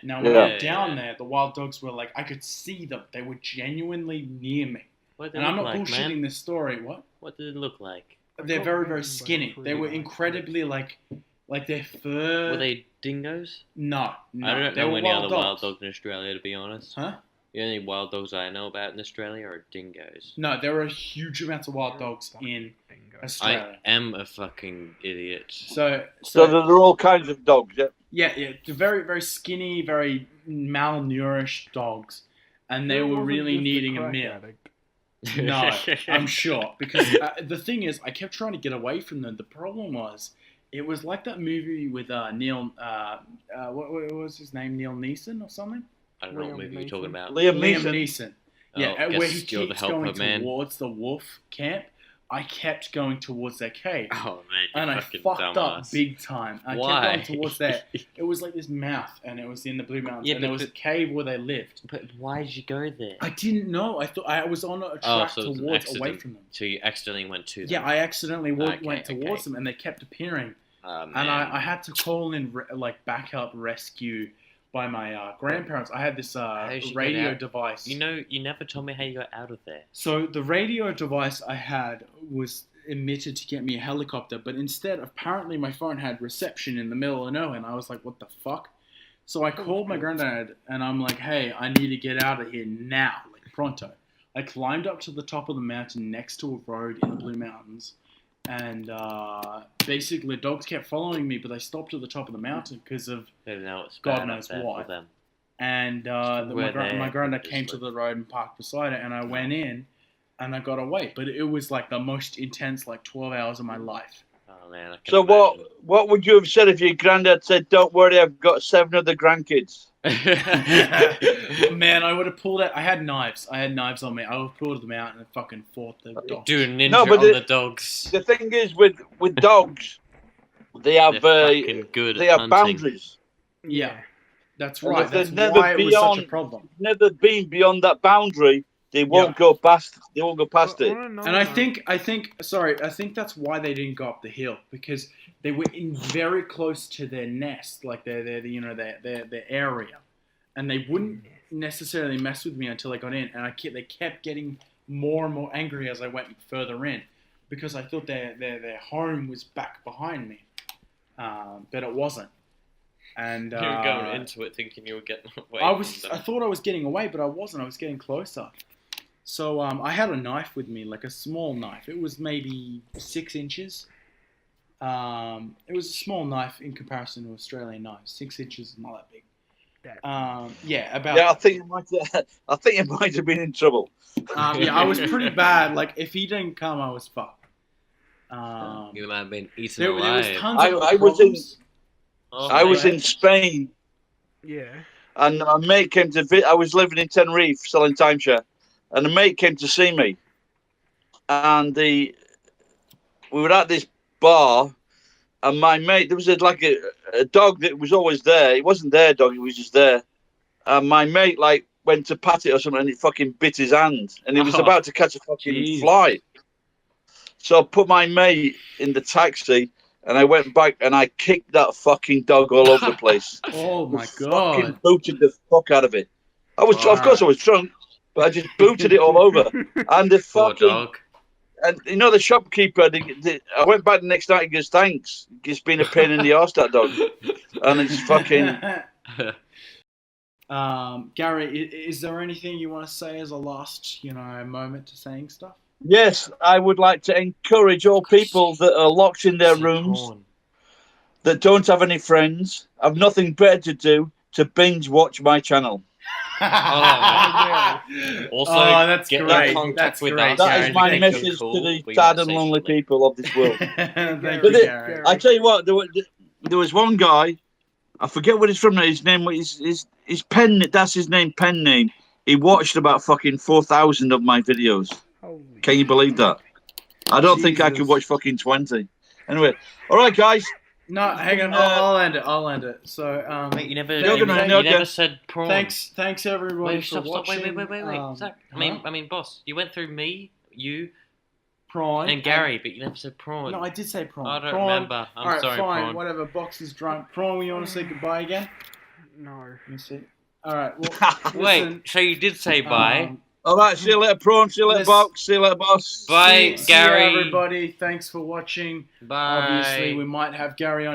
Now, when I went down there, the wild dogs were like, I could see them. They were genuinely near me. And I'm not bullshitting this story. What? What did it look like? They're very, very skinny. They were incredibly like their fur. Were they dingoes? No. I don't know any other wild dogs in Australia, to be honest. Huh? The only wild dogs I know about in Australia are dingoes. No, there are huge amounts of wild dogs in Australia. I am a fucking idiot. So there are all kinds of dogs, yeah? Yeah. They're very, very skinny, very malnourished dogs. And they were really needing a meal. No, I'm sure. Because the thing is, I kept trying to get away from them. The problem was, it was like that movie with Neil, what was his name? Neil Neeson or something? I don't know what movie you're talking about. Liam Neeson. Yeah, where he keeps going towards the wolf camp. I kept going towards their cave. Oh, man, and I fucked up big time. I kept going towards that. It was like this mouth, and it was in the Blue Mountains, and there was a cave where they lived. But why did you go there? I didn't know. I thought I was on a track away from them. So you accidentally went to them? Yeah, I accidentally went towards them, and they kept appearing. And I had to call in backup rescue by my grandparents. I had this radio device. You know, you never told me how you got out of there. So the radio device I had was emitted to get me a helicopter, but instead, apparently my phone had reception in the middle of nowhere, and I was like, what the fuck? So I called my granddad, and I'm like, hey, I need to get out of here now, like pronto. I climbed up to the top of the mountain next to a road in the Blue Mountains, and basically the dogs kept following me, but they stopped at the top of the mountain because of God knows what. And my granddad came to the road and parked beside it, and I went in, and I got away. But it was like the most intense 12 hours of my life. Oh man! So what would you have said if your granddad said, "Don't worry, I've got 7 other grandkids"? Man, I would have pulled out. I had knives on me. I would have pulled them out and fucking fought the dogs. Do a ninja on the dogs. The thing is, with dogs, they have they have boundaries. Yeah, that's right. That's never why it was such a problem. Never been beyond that boundary. They won't go past. They won't go past it. And I think that's why they didn't go up the hill, because they were in very close to their nest, like their area, and they wouldn't necessarily mess with me until I got in, and they kept getting more and more angry as I went further in, because I thought their home was back behind me, but it wasn't. And you were going into it thinking you were getting away. I thought I was getting away, but I wasn't. I was getting closer. So I had a knife with me, like a small knife. It was maybe 6 inches. It was a small knife in comparison to Australian knives. 6 inches is not that big. I think it might have been in trouble. I was pretty bad. Like, if he didn't come, I was fucked. You might have been eaten alive. There was tons of I was in Spain. Yeah. And my mate came to visit. I was living in Tenerife selling timeshare. And a mate came to see me. And we were at this bar. And my mate, there was a dog that was always there. It wasn't their dog, it was just there. And my mate went to pat it or something, and it fucking bit his hand. And he was about to catch a fucking fly. So I put my mate in the taxi, and I went back and I kicked that fucking dog all over the place. Oh my God. Fucking booted the fuck out of it. Of course I was drunk, but I just booted it all over. And the fucking dog. And the shopkeeper, I went back the next night and goes, thanks. It's been a pain in the arse, that dog. And it's fucking... Gary, is there anything you want to say as a last, moment to saying stuff? Yes, I would like to encourage all people that are locked in their rooms, that don't have any friends, have nothing better to do, to binge watch my channel. Also, that's get great. in contact with great. That is my message to the sad and lonely people of this world. Thank you, Gary. I tell you what, there was one guy, I forget what he's from now. His name is pen. That's his name, pen name. He watched about fucking 4,000 of my videos. Can you believe that? I don't think I could watch fucking 20. Anyway, all right, guys. No, hang on. I'll end it. So, wait, you never said prawn. Thanks everybody for watching. Wait. Zach, I mean, boss, you went through me, you, prawn, and Gary, but you never said prawn. No, I did say prawn. I don't remember. I'm sorry, fine, prawn. Whatever. Box is drunk. Prawn, you want to say goodbye again? No. Let me see. All right. Well, Wait. So you did say bye. All right. See you later, Prawn. See you later, Box. See you later, Boss. Bye, See Gary. you, everybody. Thanks for watching. Bye. Obviously, we might have Gary on.